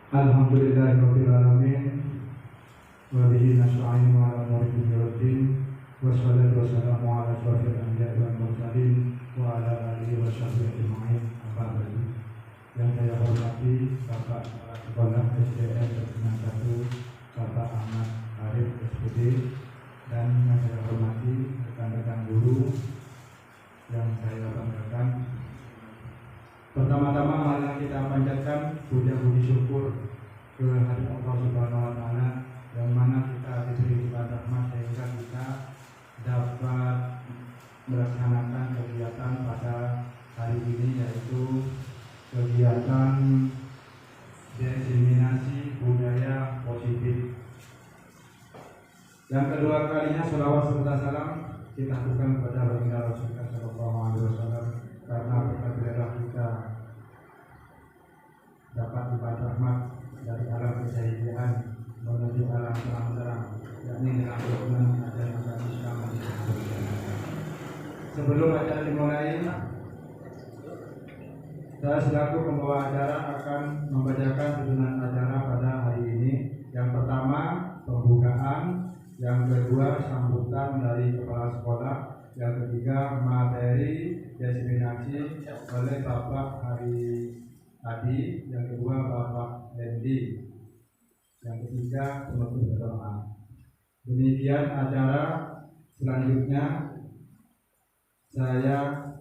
Alhamdulillahirabbil alamin wa bihi nasta'inu ala umuri dunya waddin wassalatu wassalamu ala asyrofil anbiya'i wal mursalin wa ala alihi wa sahbihi ajma'in. Amma ba'du. Yang saya hormati Bapak Kepala SDM Terminal 1 Bapak Ahmad Arif SPD, dan yang saya hormati rekan-rekan guru yang saya banggakan. Pertama-tama mari kita panjatkan puja-puji syukur kehadirat Allah Subhanahu wa taala yang mana kita diberi limpahan rahmat sehingga kita dapat melaksanakan kegiatan pada hari ini, yaitu kegiatan diseminasi budaya positif. Yang kedua kalinya sholawat serta salam kita lakukan kepada baginda Rasulullah SAW, karena berkat kita dapat limpahan rahmat dari alam kejahilan menuju alam terang-terang, yakni dengan dokumen ajaran Islam. Sebelum acara dimulai, saya selaku pembawa acara akan membacakan tuntunan acara pada hari ini. Yang pertama pembukaan, yang kedua sambutan dari kepala sekolah, yang ketiga materi diseminasi oleh Bapak Hari Adi, yang kedua Bapak Lendi, yang ketiga penutup doa. Demikian acara selanjutnya.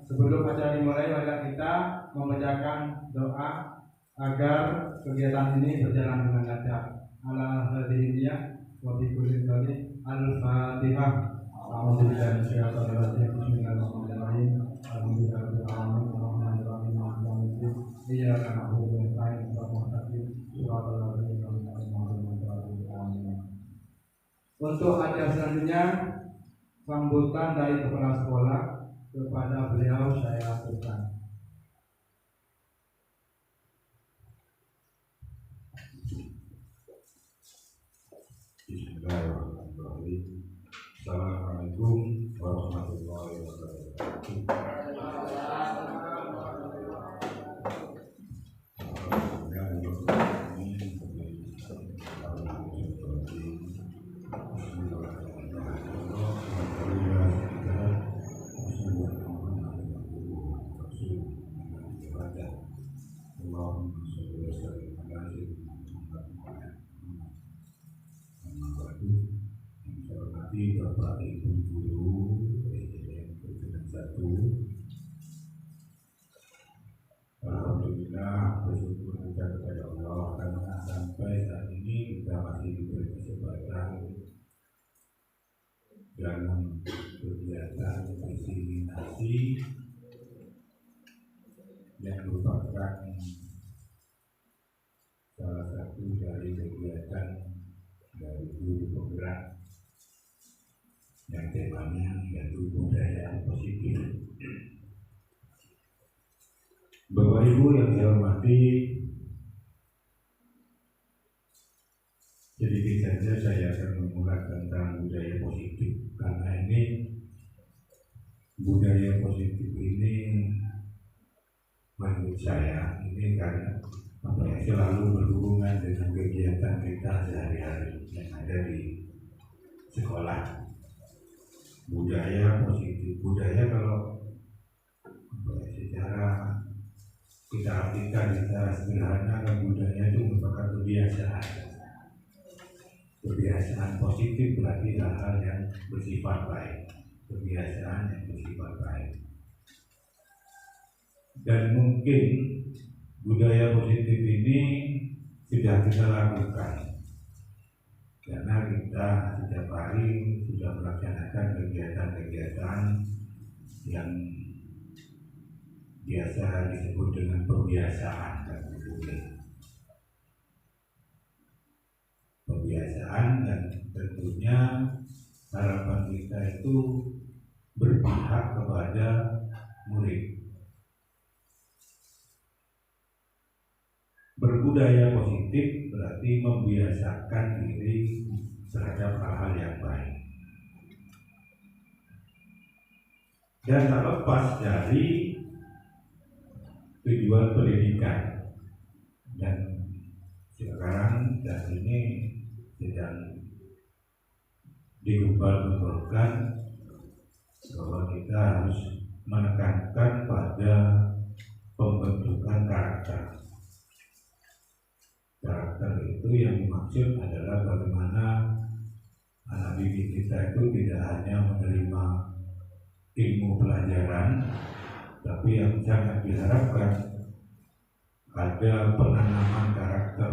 Sebelum acara dimulai, mari kita membacakan doa agar kegiatan ini berjalan dengan lancar. Ala hadiniyah wa bi kulli kali al-Fatihah. A'udzubillahi minasyaitonir rajim. Bismillahirrahmanirrahim. Alhamdulillahirabbil alamin arrahmanirrahim maliki yaumiddin. Iyyaka na'budu wa iyyaka nasta'in. Shiratal ladzina an'amta 'alaihim. Untuk acara selanjutnya, sambutan dari kepala sekolah, kepada beliau saya aturkan. Bismillahirrahmanirrahim. Assalamualaikum warahmatullahi wabarakatuh. Bapak Ibu Guru yang berkenan satu, alhamdulillah bersyukur kita kepada Allah karena sampai saat ini kita masih diberi kesempatan dalam kegiatan diseminasi yang merupakan salah satu dari kegiatan dari guru penggerak yang temanya yaitu budaya positif. Bapak Ibu yang saya hormati, sedikit saja saya akan memulai tentang budaya positif, karena ini budaya positif ini menurut saya ini karena selalu berhubungan dengan kegiatan kita sehari-hari yang ada di sekolah. Budaya positif, budaya kalau secara kita artikan secara sederhana, kan budaya itu merupakan kebiasaan positif, berarti hal yang bersifat baik, kebiasaan yang bersifat baik. Dan mungkin budaya positif ini sudah kita lakukan karena kita setiap hari sudah melaksanakan kegiatan-kegiatan yang biasa disebut dengan pembiasaan, dan tentunya harapan kita itu berpihak kepada murid. Berbudaya positif berarti membiasakan diri terhadap hal-hal yang baik. Dan tak lepas dari tujuan pendidikan. Dan sekarang dan ini sedang digembar-gemborkan bahwa kita harus menekankan pada pembentukan karakter. Karakter itu yang dimaksud adalah bagaimana anak didik kita itu tidak hanya menerima ilmu pelajaran, tapi yang sangat diharapkan ada penanaman karakter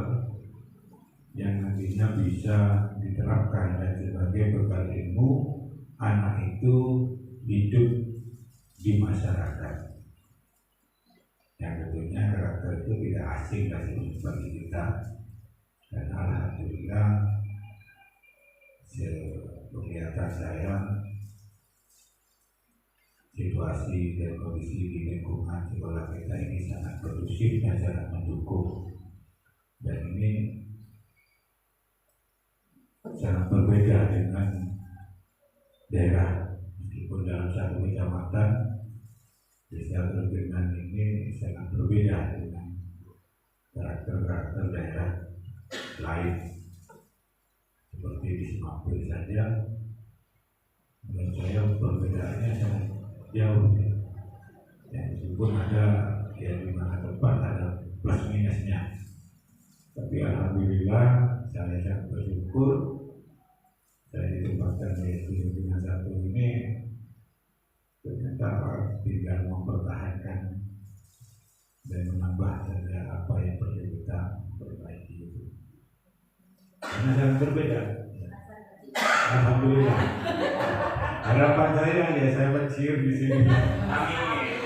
yang nantinya bisa diterapkan, dan sebagai bekal ilmu anak itu hidup di masyarakat. Yang tentunya karakter itu tidak asing bagi kita, dan alhamdulillah penglihatan saya situasi dan kondisi di lingkungan sekolah kita ini sangat kondusif dan sangat mendukung, dan ini sangat berbeda dengan daerah. Meskipun dalam satu kecamatan, desa Gegengan ini sangat berbeda dengan karakter-karakter daerah lain. Seperti di Semapur saja, menurut saya perbedaannya sangat jauh. Ya, meskipun ada di mana tempat ada plus minusnya, tapi alhamdulillah saya sangat bersyukur saya ditempatkan di lingkungan satu ini. Ternyata tinggal mempertahankan dan menambah saja apa yang perlu kita perbaiki itu. Karena sangat berbeda. Alhamdulillah. Harapan saya mencium di sini. Amin.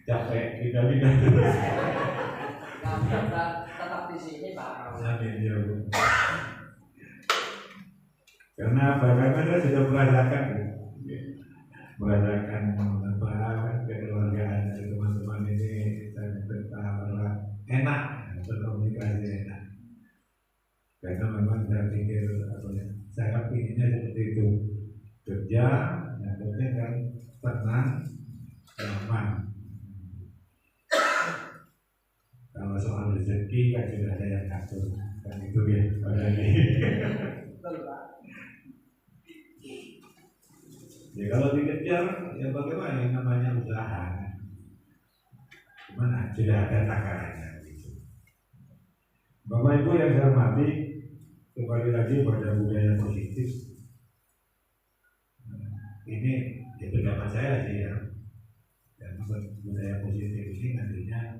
Capek pindah-pindah terus. Tetap di sini Pak. Amin ya Bu. Karena saya sudah merasakan kekeluargaan dari teman-teman ini. Saya bertahan enak, berkomunikasi enak. Karena memang saya pikir saya pinginnya seperti itu, kerja, kerja kan tenang, nyaman. Kalau soal rezeki kan sudah ada yang ngatur, kan itu ya. Ya kalau dikejar, ya bagaimana yang namanya usaha? Gimana? Sudah ada takarannya gitu. Bapak Ibu yang saya hormati, kembali lagi pada budaya positif. Ini ya pendapat saya sih ya. Dan budaya positif ini nantinya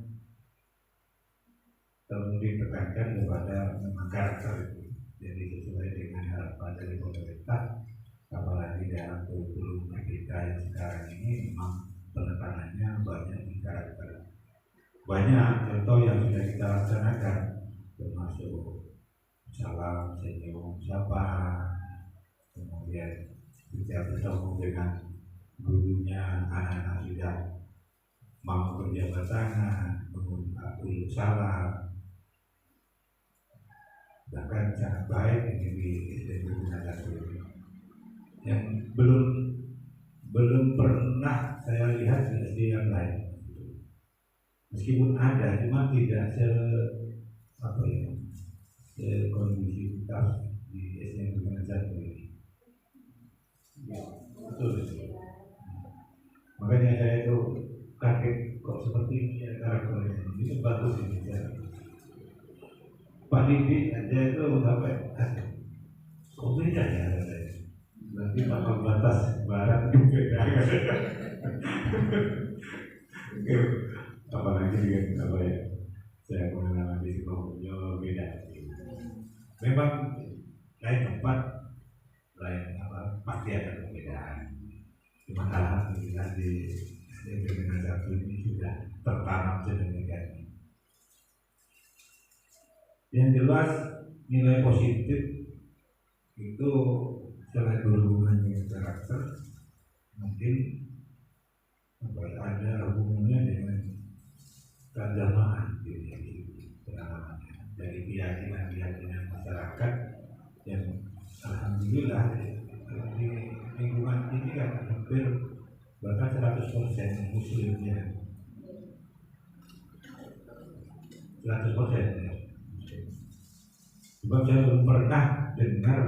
perlu ditekankan kepada memang karakter itu. Jadi sesuai dengan harapan dari pemerintah. Apalagi dalam kurikulum kita yang sekarang ini memang penekanannya banyak di karakter. Banyak contoh yang sudah kita laksanakan, termasuk salam, senyum, sapa, kemudian kita bertemu dengan gurunya, anak-anak sudah mau berjabat tangan, mengucapkan salam, bahkan sangat baik ini di SD Satu ini. Yang belum pernah saya lihat di SD yang lain. Meskipun ada, cuma tidak sekondisivitas di SD yang Satu ini. Ya, betul. Makanya saya itu kaget kok seperti ini ya karakternya. Ini bagus ini ya. Pak Didi aja itu sampai kok beda ya. Nanti tanpa batas barat juga apalagi dengan apa ya, saya pengalaman di sekolah beda. Memang lain tempat, lain apa pasti ada perbedaan. Cuma alhamdulillah di Gegengan Satu ini sudah tertanam sedemikian. Yang jelas nilai positif itu selain berhubungan dengan karakter, mungkin ada hubungannya dengan keagamaan pengalamannya dari keyakinan masyarakat yang alhamdulillah di lingkungan ini kan hampir bahkan 100% muslimnya. 100% ya. Sebab saya belum pernah dengar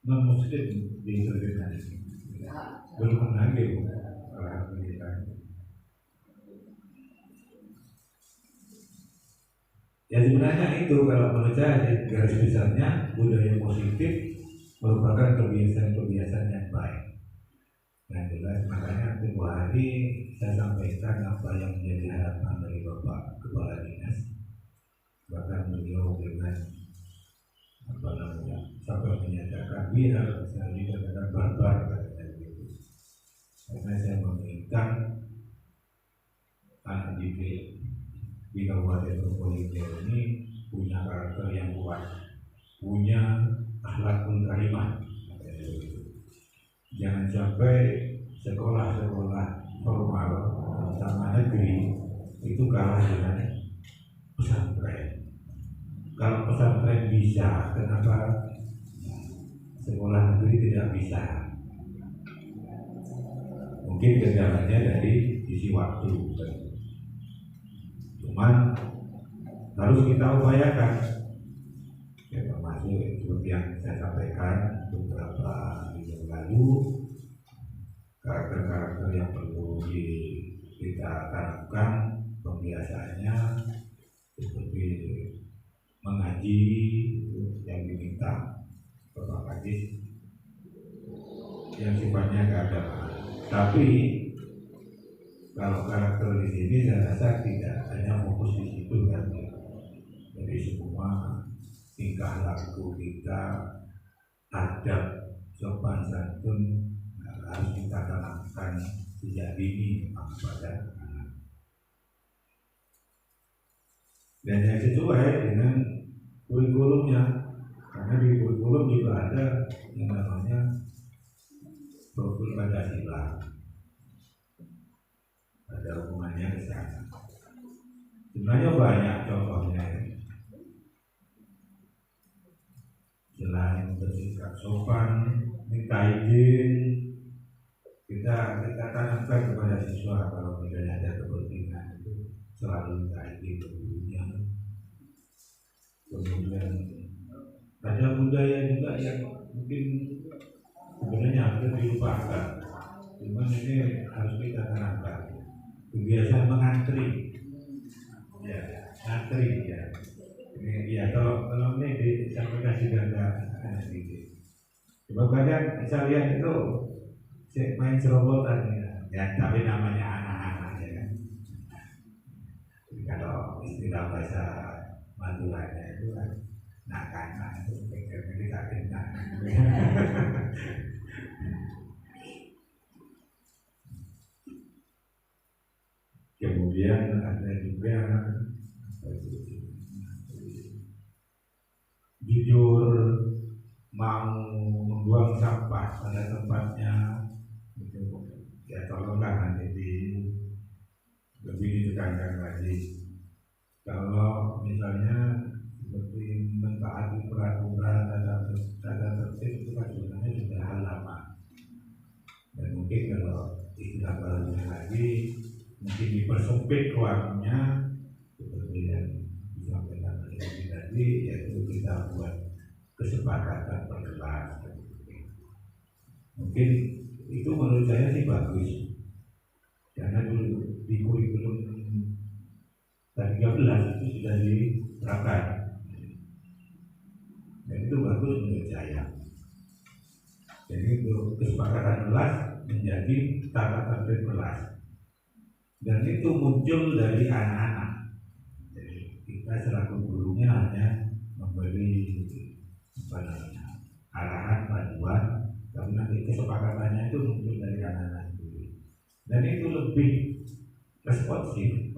non muslim dikriminalisasi. Belum pernah gitu. Alhamdulillah. Ya sebenarnya itu kalau menurut saya garis besarnya budaya positif merupakan kebiasaan-kebiasaan yang baik. Yang jelas makanya tempoh hari saya sampaikan apa yang menjadi harapan dari Bapak Kepala Dinas. Bahkan beliau dengan sampai menyatakan biar saya dikatakan barbar katanya begitu. Karena saya menginginkan anak didik di Kabupaten Probolinggo ini punya karakter yang kuat, punya akhlakul karimah. Jangan sampai sekolah-sekolah formal sama negeri itu kalah dengan pesantren. Kalau pesantren bisa, kenapa sekolah negeri tidak bisa? Mungkin kendalanya dari sisi waktu. Cuman harus kita upayakan. Ya, termasuk seperti yang saya sampaikan beberapa minggu lalu, karakter-karakter yang perlu kita tanamkan pembiasaannya seperti mengaji yang diminta Bapak Kadis yang sifatnya keagamaan. Tapi kalau karakter di sini saya rasa tidak hanya fokus di situ kan. Jadi semua tingkah laku kita, adab, sopan santun harus kita tanamkan sejak dini pada anak. Dan yang sesuai dengan kurikulumnya, karena di kurikulum juga ada yang namanya profil Pancasila, ada hubungannya ke sana. Sebenarnya banyak contohnya. Selain bersikap sopan, minta izin, kita tanamkan kepada siswa kalau tidak ada kepentingan itu selalu minta izin ke gurunya. Kemudian ada budaya juga yang mungkin sebenarnya hampir dilupakan, cuman ini harus kita tanamkan. Kebiasaan mengantri, ya, antri ya. Ini ya kalau ini disampaikan juga anak didik. Sebab kadang saya lihat itu main serobotan ya, tapi namanya anak-anak ya kan. Jadi kalau istilah bahasa Maduranya itu kan nak-anak itu pikir-pikir tak enak. Kemudian ada juga jujur, mau membuang sampah pada tempatnya itu ya tolonglah nanti lebih ditekankan lagi. Kalau misalnya seperti mentaati peraturan tata tertib itu kan sebenarnya sudah hal lama, dan mungkin kalau istilah barunya lagi mungkin dipersempit ruangnya seperti yang disampaikan tadi, yaitu kita buat kesepakatan per kelas. Mungkin itu menurut saya sih bagus, karena dulu di kurikulum 13 itu sudah diterapkan, dan itu bagus menurut saya. Jadi untuk kesepakatan kelas menjadi tata tertib kelas, dan itu muncul dari anak-anak. Jadi kita selaku gurunya hanya memberi arahan, panduan, tapi nanti kesepakatannya itu muncul dari anak-anak sendiri, dan itu lebih responsif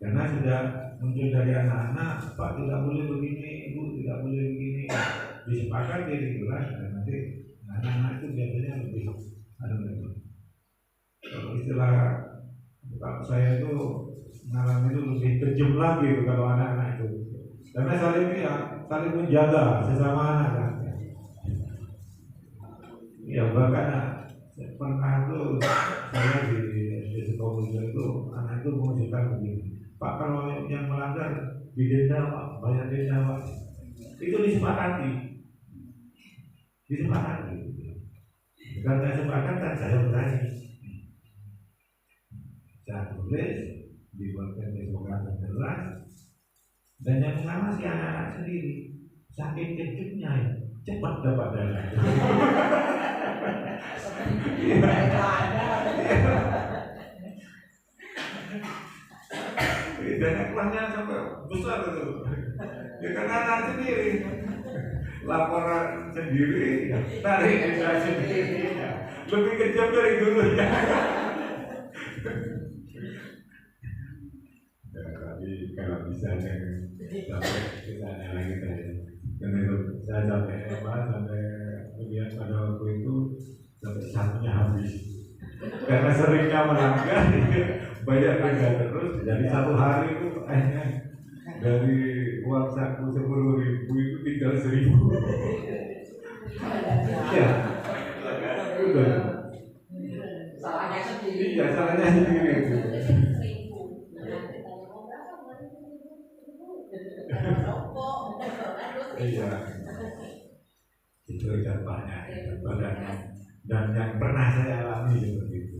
karena sudah muncul dari anak-anak. Pak tidak boleh begini, Ibu tidak boleh begini, disepakati di kelas, dan nanti anak-anak itu biasanya lebih kalau istilah Pak saya itu mengalami itu lebih kejam lagi itu kalau anak-anak itu, karena saling menjaga sesama anak kan. Ya bahkan pernah tuh saya di sekolah itu anak itu mengusulkan begini, Pak kalau yang melanggar didenda Pak, bayar denda Pak. Itu disepakati. Karena kesepakatan saya berani. Saya tulis, dibuatkan kesepakatan jelas, dan yang mengawasi anak-anak sendiri. Saking kejutnya, cepat dapat dana. Dana kelasnya sampai besar itu. Ya karena anak sendiri. Laporan sendiri, tarik dana sendiri. Lebih kejam dari gurunya. Tapi kalau bisa sampai ke sana lagi saya. Karena itu saya sampai melihat pada waktu itu sampai satunya habis. Karena seringnya melanggar, banyak denda terus. Jadi satu hari itu akhirnya dari uang saku 10.000 itu tinggal 1.000. Ya, betul. Salahnya sendiri. Iya, salahnya sendiri. Iya, itu dampaknya. Dan yang pernah saya alami seperti itu.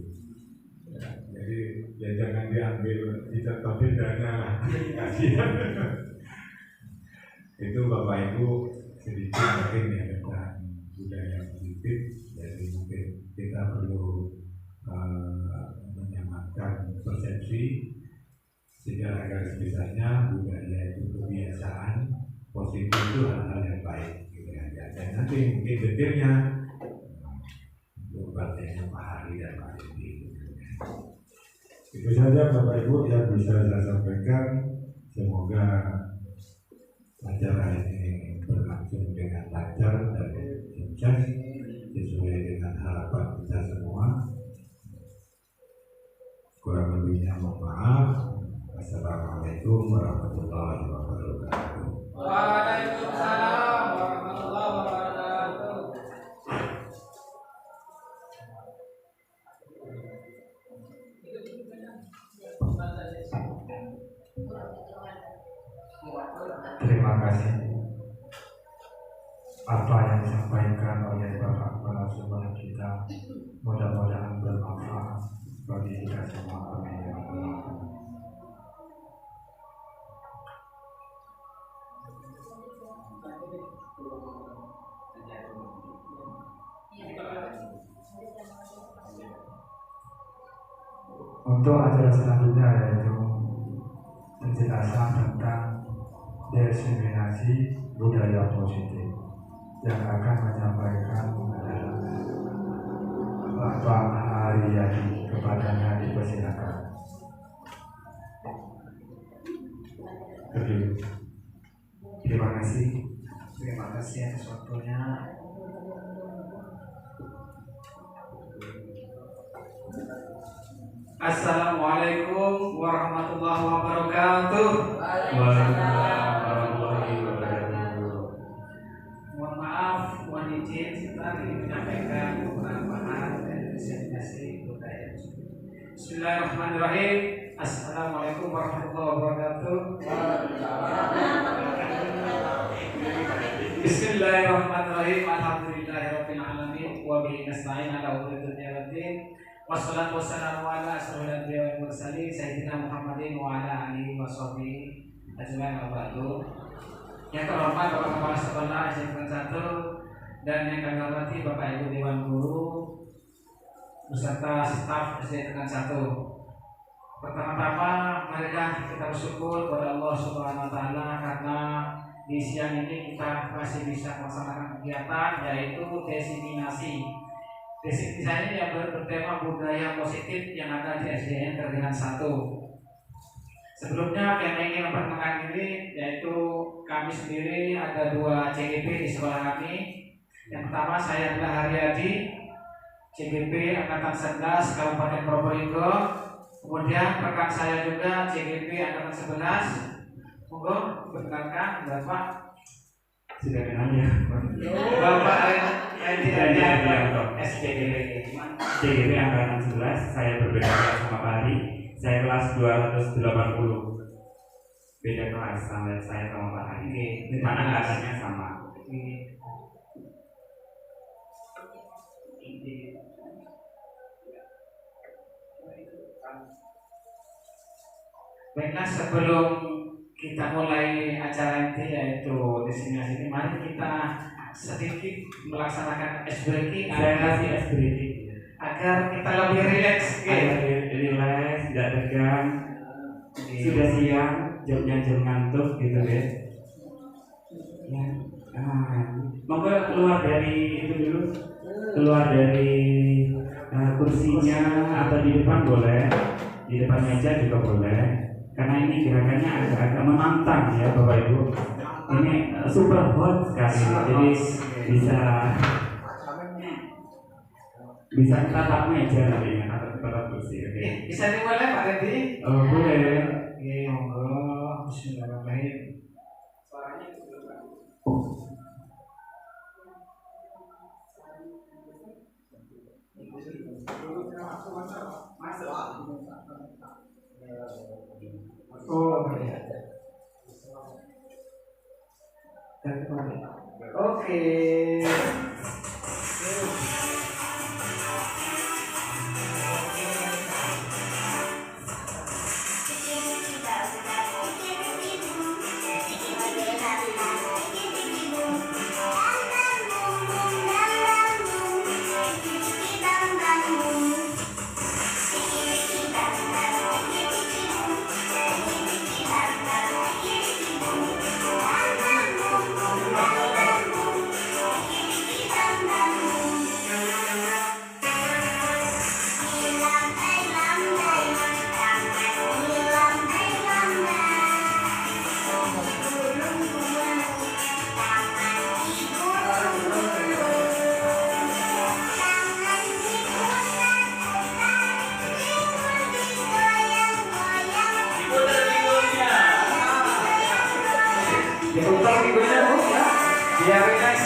Ya, jadi ya jangan diambil ditetapin dana kasihan. Itu Bapak Ibu sedikit mungkin ya tentang budaya positif. Jadi mungkin kita perlu menyamakan persepsi secara garis besarnya budaya itu kebiasaan positif itu hal-hal yang baik gitu ya. Dan nanti mungkin detailnya partainya Pak Hari dan Pak Yudi. Itu saja Bapak Ibu yang bisa saya sampaikan. Semoga acara ini berlangsung dengan lancar dan sukses sesuai dengan harapan kita semua. Kurang lebihnya mohon maaf. Assalamualaikum warahmatullahi wabarakatuh. Waalaikumsalam warahmatullahi wabarakatuh. Terima kasih apa yang disampaikan oleh Bapak narasumber kita, mudah-mudahan bermanfaat bagi kita semua. Amin ya rabbal alamin. Untuk acara selanjutnya yaitu penjelasan tentang diskriminasi budaya positif, yang akan menyampaikan adalah Bapak Haryadi. Kepadanya dipersilakan. Terima kasih atas waktunya. Assalamualaikum warahmatullahi wabarakatuh. Waalaikumsalam warahmatullahi wabarakatuh. Mohon maaf, mohon izin kita ingin menyampaikan beberapa hal dari diskriminasi budaya. Bismillahirrahmanirrahim. Assalamualaikum warahmatullahi wabarakatuh. Bismillahirrahmanirrahim. Alhamdulillahirabbil alamin wa bihi nasta'in ala umuri dunya waddin. Wassalatu wassalamu ala asyrofil anbiya'i wal mursalin sayyidina Muhammadin wa ala alihi washabihi ajmain wa ba'du. Yang terhormat Bapak Kepala Sekolah SD 1 dan yang kami hormati Bapak Ibu Dewan Guru beserta staf SD 1. Pertama-tama marilah kita bersyukur kepada Allah Subhanahu wa taala karena di siang ini kita masih bisa melaksanakan kegiatan yaitu diseminasi. Diseminasi yang bertema budaya positif yang ada di SDN Tergenang 1. Sebelumnya kami ingin memperkenalkan diri, yaitu kami sendiri ada 2 CGP di sekolah kami. Yang pertama saya adalah Haryadi, CGP Angkatan 11 Kabupaten Probolinggo. Kemudian rekan saya juga CGP Angkatan 11. Monggo perkenalkan Bapak. Silakan aja. Bapak Edi Adianto, SCGP. CGP Angkatan 11, saya berbeda kelas sama Pak Hari. Saya kelas 280. beda kelas sama saya sama Pak Hari. Oke, Mana angkatannya sama. Baiklah, sebelum kita mulai acara inti yaitu destinasi ini, mari kita sedikit melaksanakan ice breaking Saya kasih es breaking agar kita lebih rileks. agar relax, tidak tegang. Sudah siang, jamnya jam ngantuk gitu ya. Ya, monggo keluar dari itu dulu, keluar dari kursinya atau di depan boleh, di depan meja juga boleh. Karena ini gerakannya agak-agak menantang ya Bapak Ibu. Ini super hot sekali, jadi bisa tatap meja nantinya atau tatap kursi. Oke. Bisa dimulai Pak Reddy? Oh, boleh. Oke, monggo. Bismillahirrahmanirrahim. Suaranya kecil Pak. Oh, iya. Oke. Diputar figurnya Bu ya, biar relax.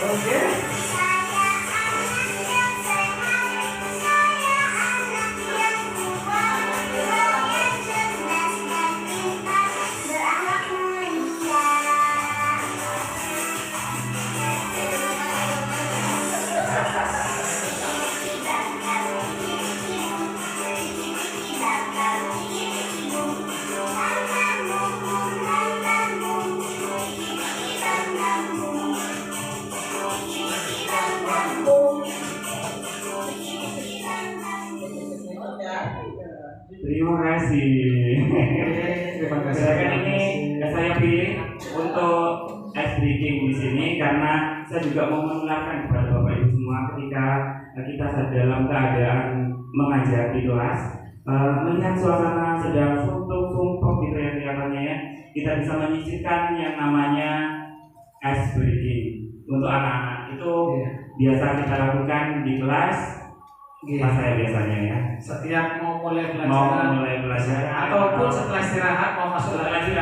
Oke. Terima kasih. Terima kasih. Gerakan ini saya pilih untuk ice breaking di sini karena saya juga mau menularkan kepada Bapak Ibu semua ketika kita dalam keadaan mengajar di kelas, melihat suasana sedang suntuk-suntuk gitu ya kelihatannya ya, kita bisa menyisihkan yang namanya ice breaking untuk anak-anak itu biasa kita lakukan di kelas. Pas saya biasanya ya. Setiap mau mulai belajar ataupun setelah istirahat mau masuk lagi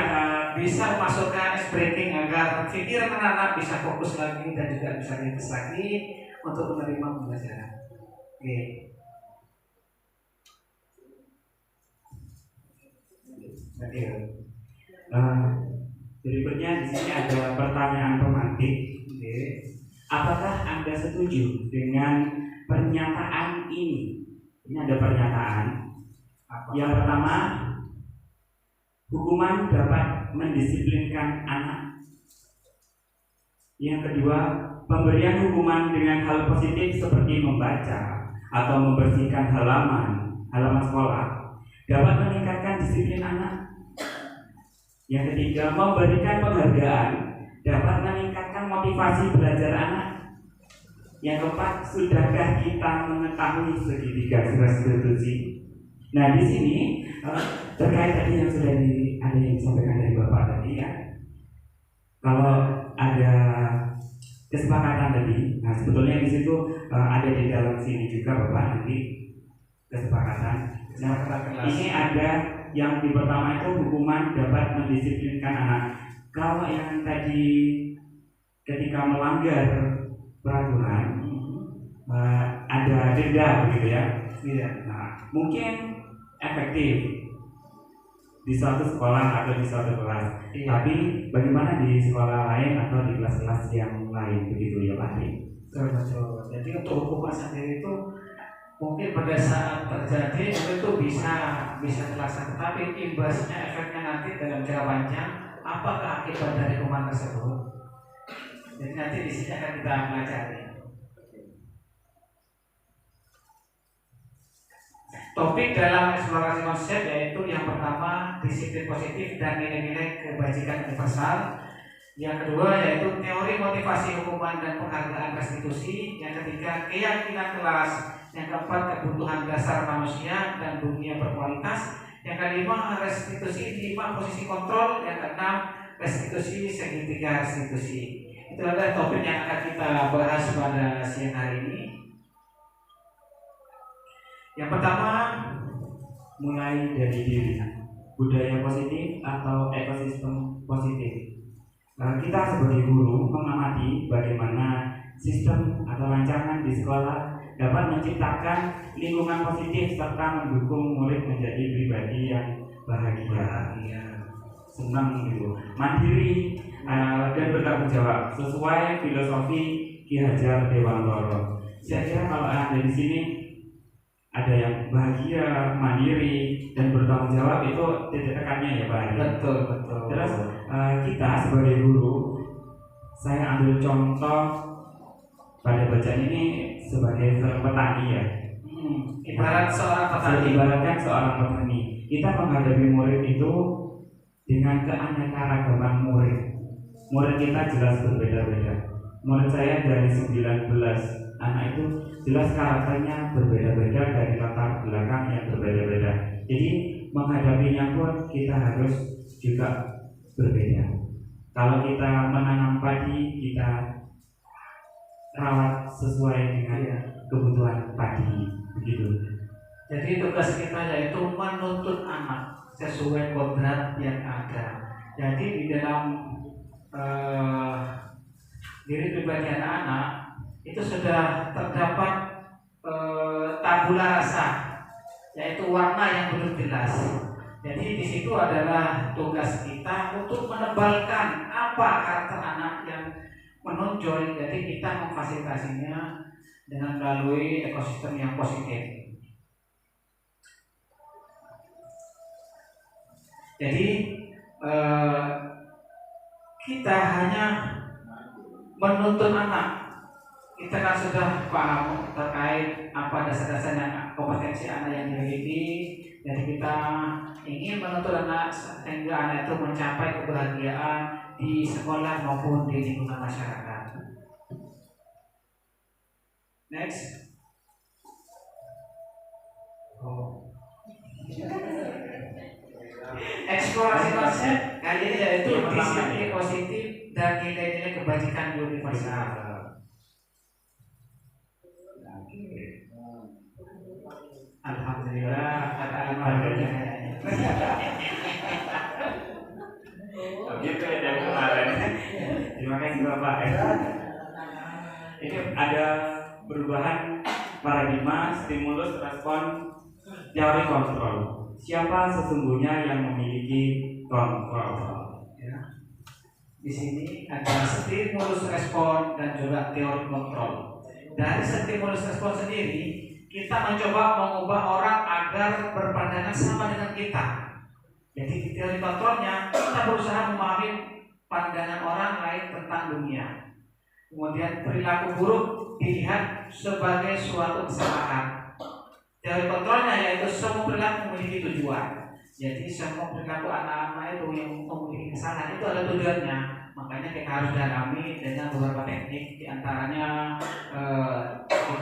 bisa masukkan ice breaking agar pikiran anak-anak bisa fokus lagi dan juga bisa rileks lagi untuk menerima pembelajaran. Oke. Berikutnya di sini ada pertanyaan pemantik. Apakah Anda setuju dengan pernyataan ini? Ini ada pernyataan. Yang pertama, hukuman dapat mendisiplinkan anak. Yang kedua, pemberian hukuman dengan hal positif seperti membaca atau membersihkan halaman sekolah dapat meningkatkan disiplin anak. Yang ketiga, memberikan penghargaan dapat meningkatkan motivasi belajar anak. Yang keempat, sudahkah kita mengetahui segitiga restitusi? Nah, di sini terkait tadi yang sudah ada yang disampaikan dari Bapak tadi ya. Kalau ada kesepakatan tadi, nah sebetulnya di situ ada di dalam sini juga Bapak nanti kesepakatan. Nah, Kelas. ini ada yang di pertama itu hukuman dapat mendisiplinkan anak. Kalau yang tadi ketika melanggar peraturan ada denda begitu ya. Iya. Nah, mungkin efektif di suatu sekolah atau di suatu kelas. Iya. Tapi bagaimana di sekolah lain atau di kelas-kelas yang lain begitu ya Pak? Betul. Jadi untuk hukuman sendiri itu mungkin pada saat terjadi itu bisa terlaksana, tapi imbasnya, efeknya nanti dalam jangka panjang, apakah akibat dari hukuman tersebut? Jadi nanti di sini akan kita pelajari. Topik dalam eksplorasi konsep yaitu yang pertama disiplin positif dan nilai-nilai kebajikan universal. Yang kedua yaitu teori motivasi hukuman dan penghargaan restitusi. Yang ketiga keyakinan kelas. Yang keempat kebutuhan dasar manusia dan dunia berkualitas. Yang kelima restitusi 5 posisi kontrol. Yang keenam restitusi segitiga restitusi. Itu adalah topik yang akan kita bahas pada siang hari ini. Yang pertama, mulai dari diri, budaya positif atau ekosistem positif. Kita sebagai guru mengamati bagaimana sistem atau rancangan di sekolah dapat menciptakan lingkungan positif serta mendukung murid menjadi pribadi yang bahagia, senang gitu, mandiri dan bertanggung jawab sesuai filosofi Ki Hajar Dewantara. Saya kira kalau ada di sini ada yang bahagia, mandiri dan bertanggung jawab itu titik tekannya ya Pak. betul. Terus kita sebagai guru, saya ambil contoh pada bacaan ini sebagai seorang petani ya. Ibarat seorang petani. Ibaratkan seorang petani, kita menghadapi murid itu dengan keanekaragaman murid. Murid kita jelas berbeda-beda. Murid saya dari 19 anak itu jelas karakternya berbeda-beda dari latar belakang yang berbeda-beda. Jadi menghadapinya pun kita harus juga berbeda. Kalau kita menanam padi, kita rawat sesuai dengan kebutuhan padi, begitu. Jadi tugas kita yaitu menuntut anak sesuai kodrat yang ada. Jadi di dalam diri pribadi anak-anak itu sudah terdapat tabula rasa, yaitu warna yang belum jelas. Jadi di situ adalah tugas kita untuk menebalkan apa karakter anak yang menonjol. Jadi kita memfasilitasinya dengan melalui ekosistem yang positif. Jadi kita hanya menuntut anak. Kita kan sudah paham terkait apa dasar-dasarnya kompetensi anak yang dimiliki. Jadi kita ingin menuntut anak sehingga anak itu mencapai kebahagiaan di sekolah maupun di lingkungan masyarakat. Next. Eksplorasi konsep kali ini yaitu disiplin positif dan nilai-nilai kebajikan universal. Alhamdulillah kata alhamdulillah. Gitu ya dari kemarin. Terima kasih Bapak. Ini ada perubahan paradigma, stimulus, respon, teori kontrol. Siapa sesungguhnya yang memiliki kontrol? Ya. Di sini ada stimulus respon dan juga teori kontrol. Dari stimulus respon sendiri kita mencoba mengubah orang agar berpandangan sama dengan kita. Jadi di teori kontrolnya kita berusaha memahami pandangan orang lain tentang dunia. Kemudian perilaku buruk dilihat sebagai suatu kesalahan. Teori kontrolnya yaitu semua perilaku memiliki tujuan. Jadi semua perilaku anak-anak itu yang memiliki kesalahan itu ada tujuannya. Makanya kita harus dalami dengan beberapa teknik, diantaranya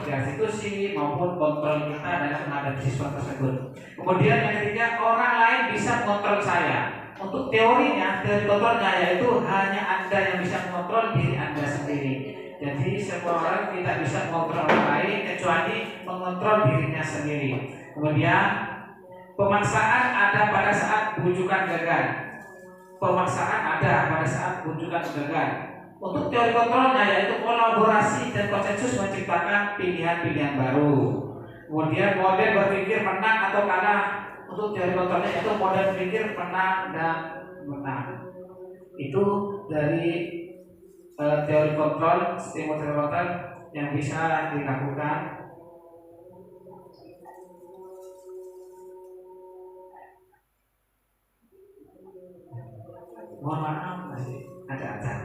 restitusi maupun kontrol kita dalam menghadapi siswa tersebut. Kemudian yang ketiga, orang lain bisa mengontrol saya. Untuk teorinya, teori kontrolnya yaitu hanya Anda yang bisa mengontrol diri Anda sendiri. Jadi semua orang tidak bisa mengontrol orang lain kecuali mengontrol dirinya sendiri. Kemudian pemaksaan ada pada saat bujukan gagal. Pemaksaan ada pada saat bujukan gagal. Untuk teori kontrolnya yaitu kolaborasi dan konsensus menciptakan pilihan-pilihan baru. Kemudian model berpikir menang atau kalah. Untuk teori kontrolnya itu model berpikir menang dan menang. Itu dari teori kontrol, sistem teori kontrol yang bisa dilakukan. Mohon maaf masih ada azan.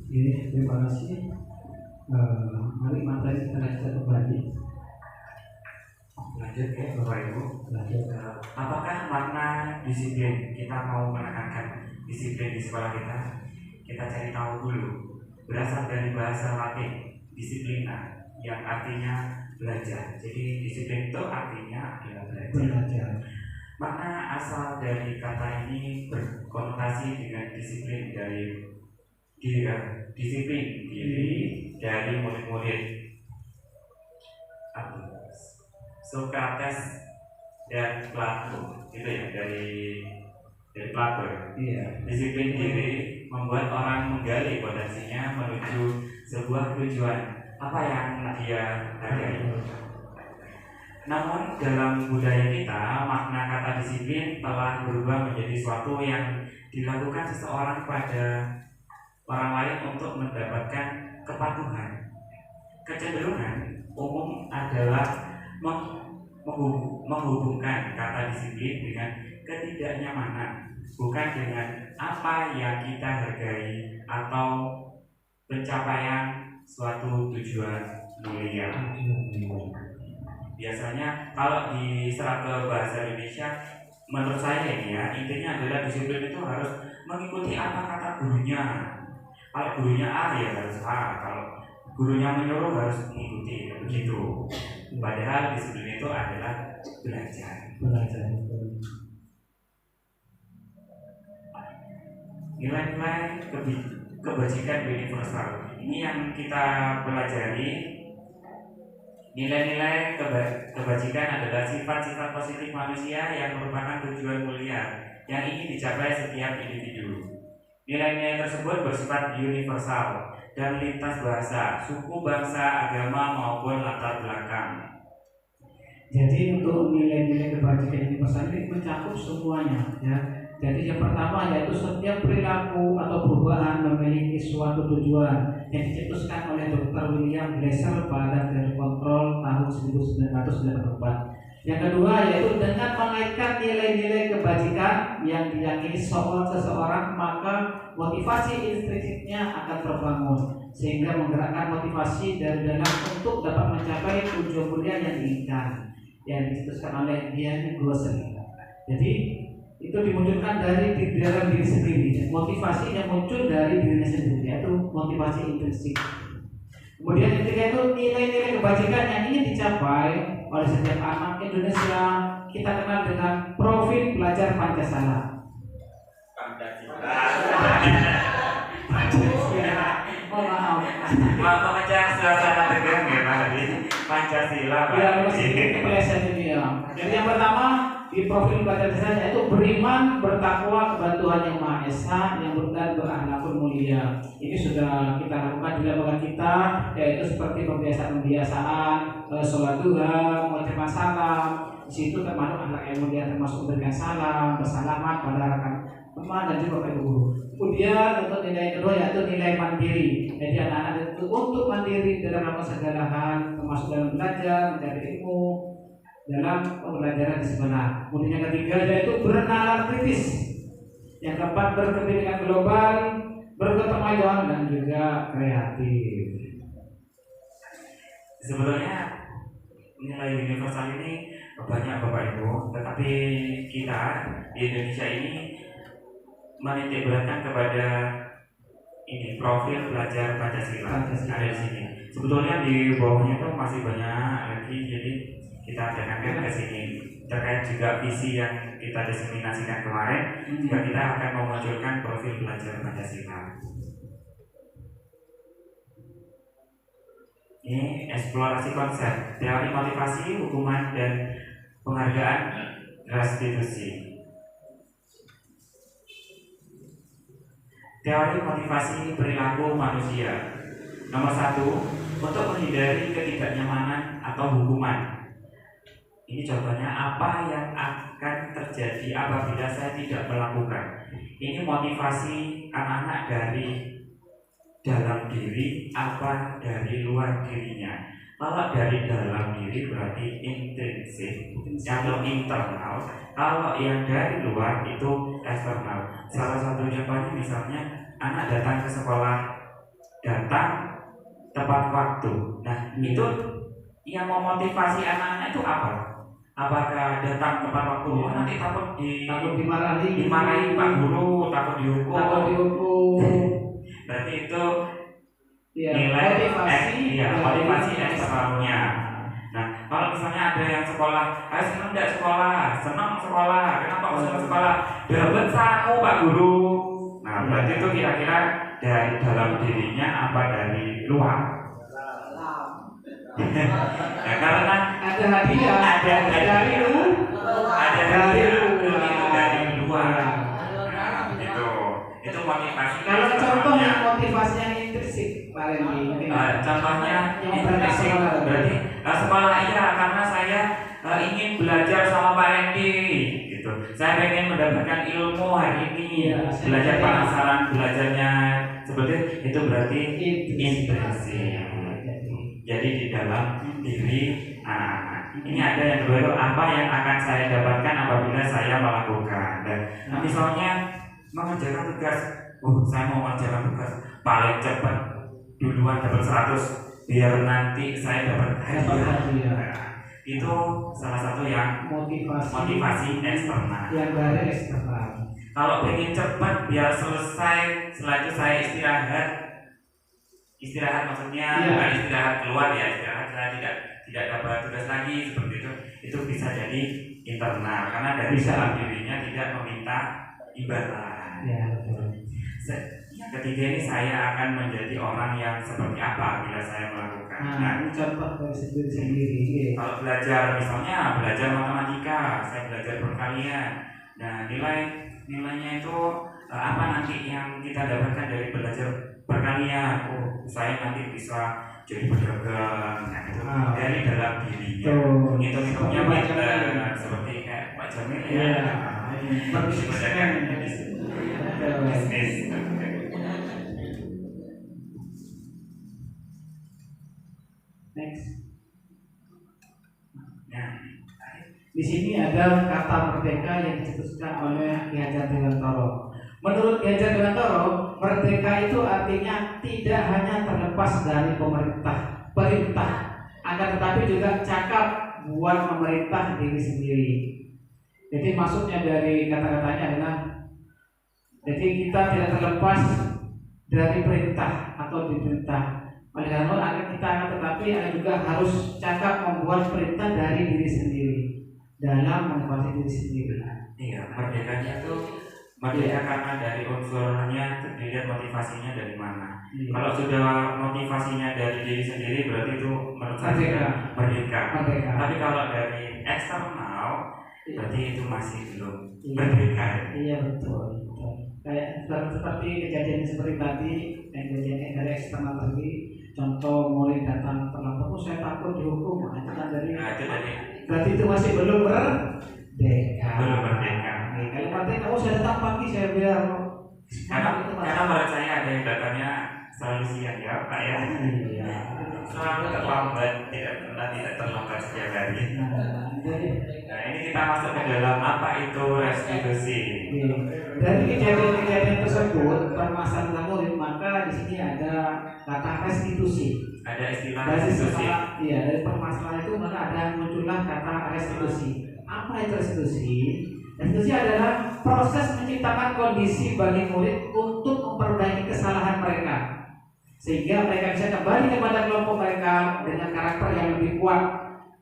Oke, terima kasih. Mari materi kita lanjutkan kembali. Lanjut ya Bapak Ibu. Apakah makna disiplin? Kita mau menekankan disiplin di sekolah kita. Kita cari tahu dulu. Berasal dari bahasa Latin disiplina, yang artinya belajar. Jadi disiplin itu artinya adalah belajar. Makna asal dari kata ini berkonotasi dengan disiplin disiplin diri dari murid-murid Sokrates dan Plato, itu ya dari Plato. Iya. Disiplin diri membuat orang menggali potensinya menuju sebuah tujuan apa yang dia hargai. Namun dalam budaya kita, makna kata disiplin telah berubah menjadi suatu yang dilakukan seseorang pada orang lain untuk mendapatkan kepatuhan. Kecenderungan umum adalah menghubungkan kata disiplin dengan ketidaknyamanan, bukan dengan apa yang kita hargai atau pencapaian suatu tujuan mulia. Biasanya kalau diserap ke bahasa Indonesia, menurut saya ini ya, intinya adalah disiplin itu harus mengikuti apa kata gurunya. Kalau gurunya A ya harus A, kalau gurunya menyuruh harus mengikuti, begitu. Padahal disiplin itu adalah belajar. Nilai-nilai kebajikan universal. Ini yang kita pelajari. Nilai-nilai kebajikan adalah sifat-sifat positif manusia yang merupakan tujuan mulia yang ingin dicapai setiap individu. Nilai-nilai tersebut bersifat universal dan lintas bahasa, suku, bangsa, agama maupun latar belakang. Jadi untuk nilai-nilai kebajikan universal ini mencakup semuanya, ya. Jadi yang pertama yaitu setiap perilaku atau perubahan memiliki suatu tujuan yang dicetuskan oleh Dr. William Glasser pada teori kontrol tahun 1984. Yang kedua yaitu dengan mengaitkan nilai-nilai kebajikan yang diyakini seseorang, maka motivasi intrinsipnya akan terbangun sehingga menggerakkan motivasi dari dalam untuk dapat mencapai tujuan mulia yang diinginkan yang dicetuskan oleh Dian Glosser. Jadi itu dimunculkan dari di dalam diri sendiri, motivasi yang muncul dari dirinya sendiri, yaitu motivasi intrinsik. Kemudian yang ketiga itu nilai-nilai kebajikan yang ingin dicapai oleh setiap anak Indonesia kita kenal dengan profil pelajar Pancasila. Oh maaf. Mau memecah suasana tegang ya Pak Hadi? Pancasila Pak. Ya, masih kepleset ini ya. Jadi yang pertama di profil pelajar Pancasila yaitu beriman, bertakwa kepada Tuhan Yang Maha Esa, yang berakhlakul mulia. Ini sudah kita lakukan di lembaga kita, yaitu seperti pembiasaan, sholat duha, mengucapkan salam. Di situ termasuk anak yang mulia, termasuk memberikan salam, bersalamat pada rekan teman dan juga kepada guru. Kemudian untuk nilai kedua yaitu nilai mandiri. Jadi anak-anak itu untuk mandiri dalam melakukan segala hal, termasuk dalam belajar, mencari ilmu, dalam pembelajaran di sekolah. Kemudian yang ketiga yaitu bernalar kritis. Yang keempat berkepentingan global, berketemayan dan juga kreatif. Sebetulnya nilai universal ini banyak Bapak Ibu, tetapi kita di Indonesia ini menitik beratkan kepada ini profil pelajar Pancasila. Ada di sini. Sebetulnya di bawahnya itu masih banyak lagi, jadi kita akan ke sini terkait juga visi yang kita diseminasikan kemarin. Juga kita akan memunculkan profil pelajar Pancasila. Ini eksplorasi konsep, teori motivasi, hukuman dan penghargaan restitusi. Teori motivasi perilaku manusia. Nomor 1, untuk menghindari ketidaknyamanan atau hukuman. Ini contohnya apa yang akan terjadi apabila saya tidak melakukan. Ini motivasi anak-anak dari dalam diri apa dari luar dirinya. Kalau dari dalam diri berarti intrinsik atau internal. Kalau yang dari luar itu eksternal. Salah satu contohnya misalnya anak datang ke sekolah, datang tepat waktu. Nah itu yang memotivasi anak-anak itu apa? Apakah datang tepat waktu? Nanti takut dimarahi Pak Guru, takut dihukum. Berarti itu nilai motivasi eksternalnya. Nah, kalau misalnya ada yang sekolah, senang tidak sekolah, senang sekolah, kenapa kok senang sekolah? Dapat sangu Pak Guru. Nah, berarti itu kira-kira dari dalam dirinya apa dari luar? Ya, karena ada hadiah, ada dari luar. Itu motivasi. Kalau contoh yang motivasi yang intrinsik, contohnya intrinsik berarti sekolah iya karena saya ingin belajar sama Pak Randy gitu. Saya pengen mendapatkan ilmu hari ini, belajar penasaran belajarnya seperti itu berarti intrinsik. Jadi di dalam diri anak-anak. Ini ada yang kedua itu apa yang akan saya dapatkan apabila saya melakukan. Dan misalnya mengerjakan tugas, saya mau mengerjakan tugas paling cepat duluan dapat 100 biar nanti saya dapat hadiah. Itu salah satu yang motivasi eksternal. Yang dari eksternal. Kalau pengen cepat biar selesai, setelah itu saya istirahat maksudnya bukan istirahat keluar ya, istirahat saya tidak dapat tugas lagi seperti itu bisa jadi internal karena dari dalam dirinya tidak meminta imbalan. Yang ketiga ini saya akan menjadi orang yang seperti apa bila saya melakukan. Ini contoh dari sendiri. Kalau belajar misalnya belajar matematika, saya belajar perkalian. Nah nilai nilainya itu apa nanti yang kita dapatkan dari belajar perkalian. Oh, saya nanti bisa jadi pedagang, nah, itu dari dalam dirinya. Hitung-hitungnya pintar, seperti kayak Pak Jamil ya. Pedagang bisnis. Next. Nah, di sini ada kata merdeka yang dicetuskan oleh Ki Hajar Dewantara. Menurut Ki Hajar Dewantara, merdeka itu artinya tidak hanya terlepas dari perintah, akan tetapi juga cakap buat memerintah diri sendiri. Jadi maksudnya dari kata-katanya adalah, jadi kita tidak terlepas dari perintah atau diperintah. Oleh karena itu akan kita akan tetapi juga harus cakap membuat perintah dari diri sendiri dalam menikmati diri sendiri. iya, merdekanya itu merdeka karena dari unsurnya dilihat motivasinya dari mana. Kalau sudah motivasinya dari diri sendiri berarti itu menurut saya merdeka. Tapi kalau dari eksternal berarti itu masih belum merdeka. Iya betul. Kayak seperti kejadian seperti tadi, kejadian dari eksternal tadi. Contoh murid datang terlambat, oh saya takut dihukum, itu kan dari berarti itu masih belum merdeka. Belum merdeka. Kalau katanya kamu saya datang pagi, saya biar karena menurut saya ada yang datangnya selalu siang ya Pak ya. Iya. Selalu terlambat, tidak terlambat setiap hari. Nah ini kita masuk ke dalam apa itu restitusi. Dari kejadian tersebut permasalahan murid, maka di sini ada kata restitusi. Ada istilah Dari restitusi. Iya, dari permasalahan itu maka ada muncullah kata restitusi. Apa itu restitusi? Restitusi adalah proses menciptakan kondisi bagi murid untuk memperbaiki kesalahan mereka, sehingga mereka bisa kembali kepada kelompok mereka dengan karakter yang lebih kuat.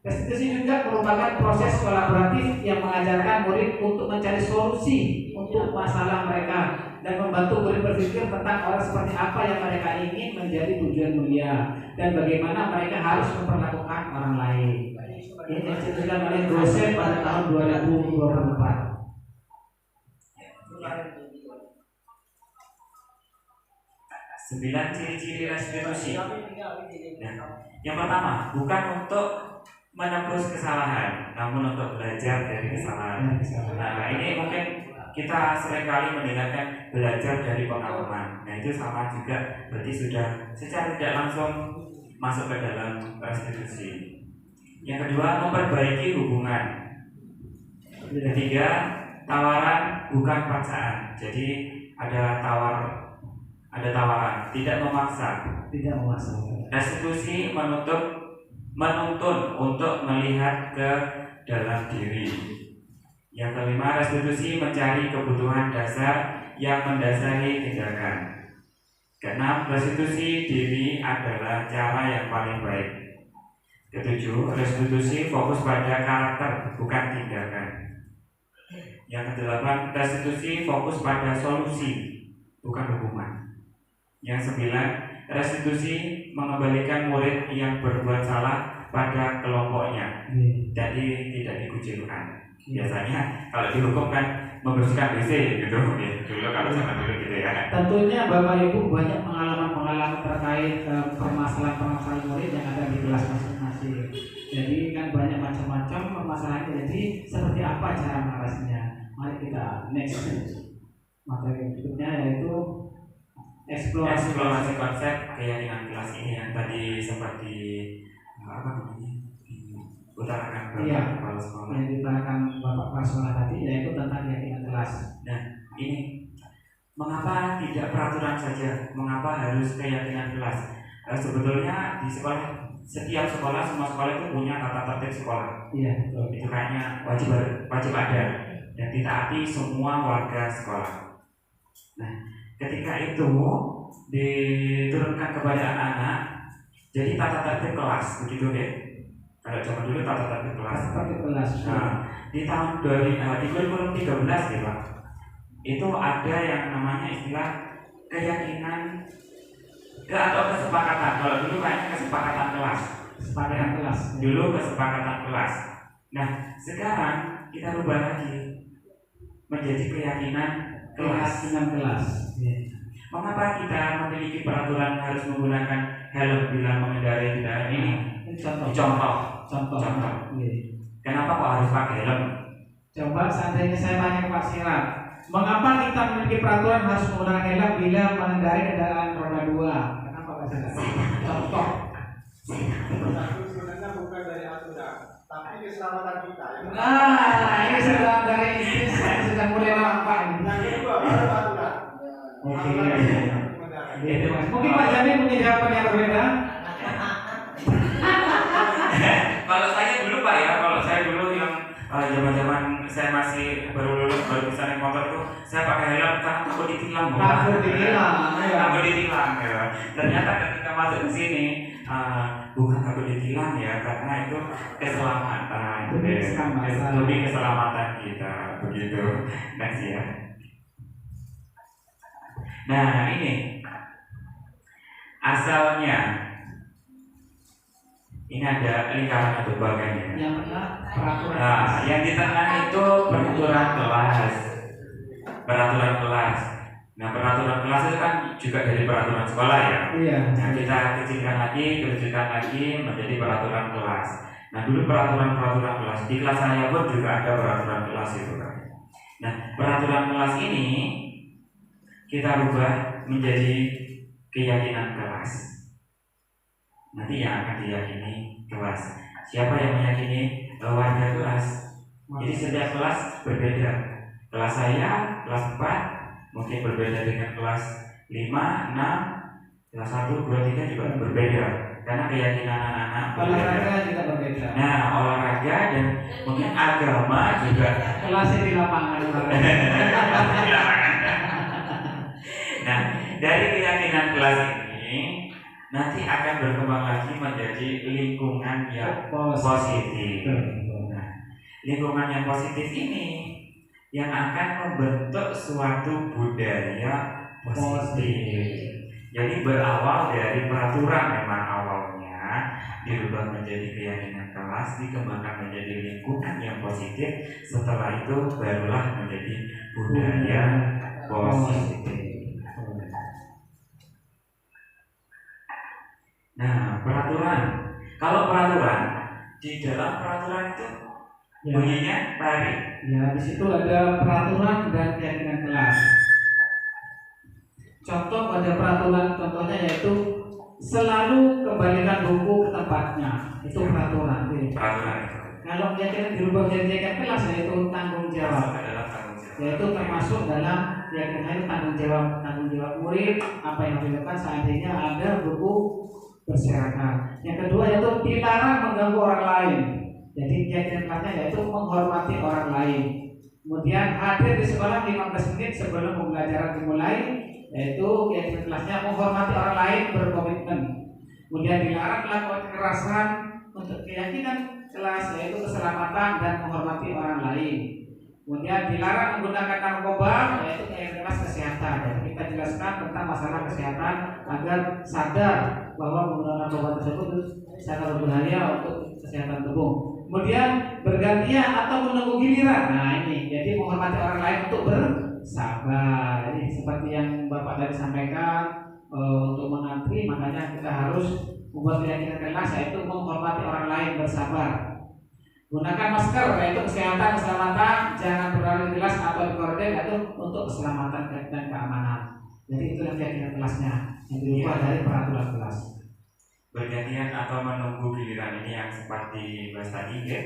Restitusi juga merupakan proses kolaboratif yang mengajarkan murid untuk mencari solusi untuk masalah mereka dan membantu murid berpikir tentang orang seperti apa yang mereka ingin menjadi tujuan mulia dan bagaimana mereka harus memperlakukan orang lain. Ini dicetuskan oleh dosen pada tahun 2024. Sembilan ciri-ciri restitusi. Yang pertama, bukan untuk menebus kesalahan, namun untuk belajar dari kesalahan. Nah, ini mungkin kita seringkali mendengarkan belajar dari pengalaman. Nah, itu sama juga, berarti sudah secara tidak langsung masuk ke dalam restitusi. Yang kedua, memperbaiki hubungan. Ketiga, tawaran bukan paksaan. Jadi ada tawaran, tidak memaksa. Restitusi menuntun untuk melihat ke dalam diri. Yang kelima, restitusi mencari kebutuhan dasar yang mendasari tindakan. Keenam, restitusi diri adalah cara yang paling baik. Ketujuh, restitusi fokus pada karakter bukan tindakan. Yang kedelapan, restitusi fokus pada solusi bukan hukuman. Yang sembilan, restitusi mengembalikan murid yang berbuat salah pada kelompoknya, jadi tidak dikucilkan. Biasanya kalau dihukum kan membersihkan WC gitu, dulu kalau zaman dulu gitu ya. Tentunya Bapak Ibu banyak pengalaman terkait permasalahan murid yang ada di kelas masing-masing. Jadi kan banyak macam-macam permasalahan. Jadi seperti apa cara mengatasinya? Mari kita next materi berikutnya yaitu eksplorasi konsep keyakinan kelas ini yang tadi sempat utarakan kepala sekolah. Yang diutarakan Bapak Kepala Sekolah tadi yaitu tentang keyakinan kelas. Nah, ini mengapa tidak peraturan saja? Mengapa harus keyakinan kelas? Sebetulnya di sekolah, setiap sekolah, semua sekolah itu punya tata tertib sekolah. Iya, betul. Itu kayaknya wajib ada dan ditaati semua warga sekolah. Nah, ketika itu diturunkan kepada anak-anak, jadi tata tertib kelas, begitu ya? Kalau zaman dulu tata tertib kelas. Nah, di tahun 2013 ya Pak, itu ada yang namanya istilah keyakinan atau kesepakatan. Kalau dulu kayaknya kesepakatan kelas. Kesepakatan kelas. Dulu kesepakatan kelas. Nah, sekarang kita rubah lagi. menjadi keyakinan kelas. Mengapa kita memiliki peraturan harus menggunakan helm bila mengendarai kendaraan ini? Contoh. Kenapa kok harus pakai helm? Coba seandainya saya tanya ke Pak Sirat, mengapa kita memiliki peraturan harus menggunakan helm bila mengendarai kendaraan roda 2? Kenapa Pak Sirat? Contoh. Sebenarnya bukan dari aturan, tapi keselamatan kita. Nah, ini sudah dari istri saya sudah mulai nampak ini. Yang kedua baru aturan. Oke. Mungkin Pak Jamil punya jawaban yang berbeda. Kalau saya dulu Pak ya, kalau saya dulu yang zaman-zaman saya masih baru lulus, baru bisa naik motor itu, saya pakai helm karena takut ditilang. Takut ditilang ya. Ternyata ketika masuk ke sini bukan takut ditilang ya, karena itu keselamatan. Demi keselamatan kita begitu. Next ya. Nah ini asalnya ini ada lingkaran atau bagiannya. Yang mana? Peraturan. Nah, yang di tengah itu peraturan kelas. Peraturan kelas. Nah, peraturan kelas itu kan juga dari peraturan sekolah ya. Iya. Nah, kita kecilkan lagi menjadi peraturan kelas. Nah, dulu peraturan kelas di kelas saya pun juga ada peraturan kelas itu kan. Nah, peraturan kelas ini kita rubah menjadi keyakinan kelas. Nanti yang akan diyakini kelas. Siapa yang meyakini warga kelas? Jadi setiap kelas berbeda. Kelas saya, kelas 4 mungkin berbeda dengan kelas 5, 6, kelas 1, 2, 3 juga berbeda. Karena keyakinan anak-anak berbeda. Olahraga juga berbeda. Nah, olahraga dan mungkin agama juga. Kelasnya di lapangan. Nah, dari keyakinan kelas ini nanti akan berkembang lagi menjadi lingkungan yang positif. Nah, lingkungan yang positif ini yang akan membentuk suatu budaya positif. Jadi berawal dari peraturan memang awalnya dirubah menjadi keyakinan kelas, dikembangkan menjadi lingkungan yang positif. Setelah itu barulah menjadi budaya positif. Nah, peraturan. Kalau peraturan di dalam peraturan itu bunyinya tadi. Ya, di situ ada peraturan dan keyakinan kelas. Contoh pada peraturan, contohnya yaitu selalu kembalikan buku ke tempatnya. Itu peraturan. Peraturan itu. Kalau keyakinan dirubah menjadi keyakinan kelas yaitu tanggung jawab. Yaitu termasuk dalam keyakinan tanggung jawab murid apa yang dilakukan seandainya ada buku berserakan. Yang kedua yaitu dilarang mengganggu orang lain. Jadi keyakinan kelasnya yaitu menghormati orang lain. Kemudian hadir di sekolah 15 menit sebelum pembelajaran dimulai, yaitu keyakinan kelasnya menghormati orang lain, berkomitmen. Kemudian dilarang melakukan kekerasan untuk keyakinan kelas yaitu keselamatan dan menghormati orang lain. Kemudian dilarang menggunakan narkoba yaitu keyakinan kelas kesehatan. Dan kita jelaskan tentang masalah kesehatan agar sadar bahwa penggunaan narkoba tersebut sangat berbahaya untuk kesehatan tubuh. Kemudian bergantian atau menunggu giliran. Nah ini, jadi menghormati orang lain untuk bersabar. Ini seperti yang Bapak tadi sampaikan untuk mengantri, makanya kita harus membuat keyakinan kelas yaitu menghormati orang lain, bersabar. Gunakan masker yaitu kesehatan, keselamatan, jangan berlalu di kelas atau di koridor yaitu untuk keselamatan dan keamanan. Jadi itu yang keyakinan kelasnya yang dirubah dari peraturan kelas. Bergantian atau menunggu giliran ini yang sempat dibahas tadi ya.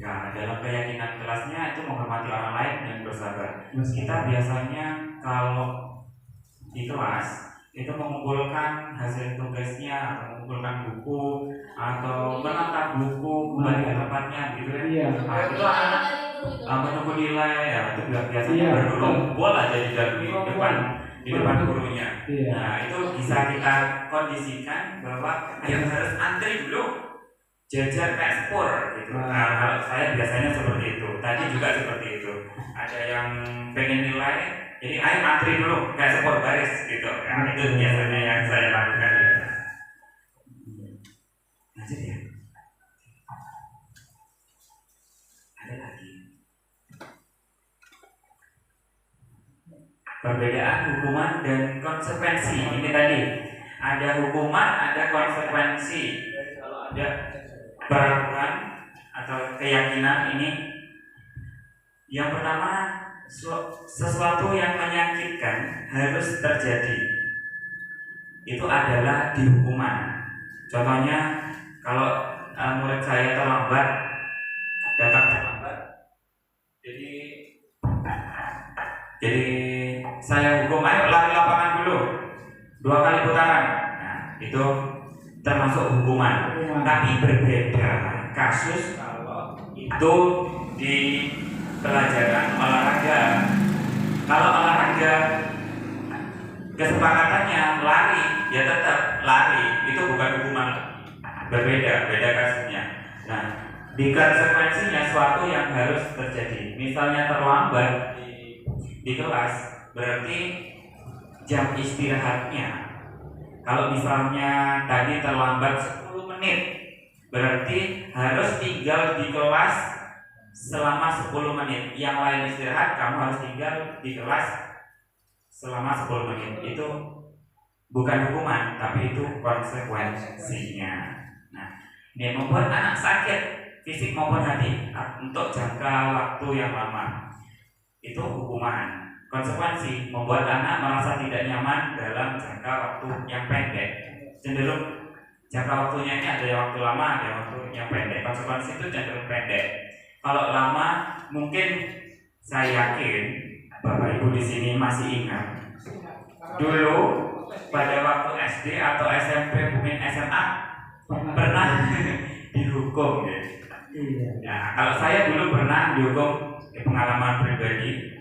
Ya, dalam keyakinan kelasnya itu menghormati orang lain dan bersabar. Kita biasanya kalau di kelas itu mengumpulkan hasil tugasnya atau mengumpulkan buku atau menatap buku kembali ke tempatnya gitu ya. Iya. Nah, itu anak menunggu nilai ya itu biasanya bergerombol aja di depan gurunya. Iya. Nah itu bisa kita kondisikan bahwa yang harus antri dulu jajar kayak spur gitu. Nah kalau saya biasanya seperti itu. Tadi juga seperti itu. Ada yang pengen nilai, jadi ayo antri dulu kayak spur baris gitu. Nah, itu biasanya yang saya lakukan. Lanjut ya. Ada lagi. Perbedaan hukuman dan konsekuensi ini tadi. Ada hukuman, ada konsekuensi. Kalau ada peraturan atau keyakinan ini, yang pertama sesuatu yang menyakitkan harus terjadi. Itu adalah di hukuman. Contohnya kalau murid saya datang terlambat, jadi saya hukum, ayo lari lapangan dulu 2 kali putaran. Nah, itu termasuk hukuman. Tapi berbeda kasus kalau itu di pelajaran olahraga. Kalau olahraga kesepakatannya lari, ya tetap lari, itu bukan hukuman. Beda kasusnya. Nah, di konsekuensinya suatu yang harus terjadi. Misalnya terlambat di kelas, berarti jam istirahatnya. Kalau misalnya tadi terlambat 10 menit, berarti harus tinggal di kelas selama 10 menit. Yang lain istirahat, kamu harus tinggal di kelas selama 10 menit. Itu bukan hukuman, tapi itu konsekuensinya. Nah, ini membuat anak sakit fisik maupun hati untuk jangka waktu yang lama. Itu hukuman. Konsekuensi membuat anak merasa tidak nyaman dalam jangka waktu yang pendek. Cenderung jangka waktunya ini ada yang waktu lama, ada yang waktu yang pendek. Konsekuensi itu cenderung pendek. Kalau lama, mungkin saya yakin Bapak Ibu di sini masih ingat dulu pada waktu SD atau SMP, mungkin SMA pernah dihukum. Ya, kalau saya dulu pernah dihukum, pengalaman pribadi,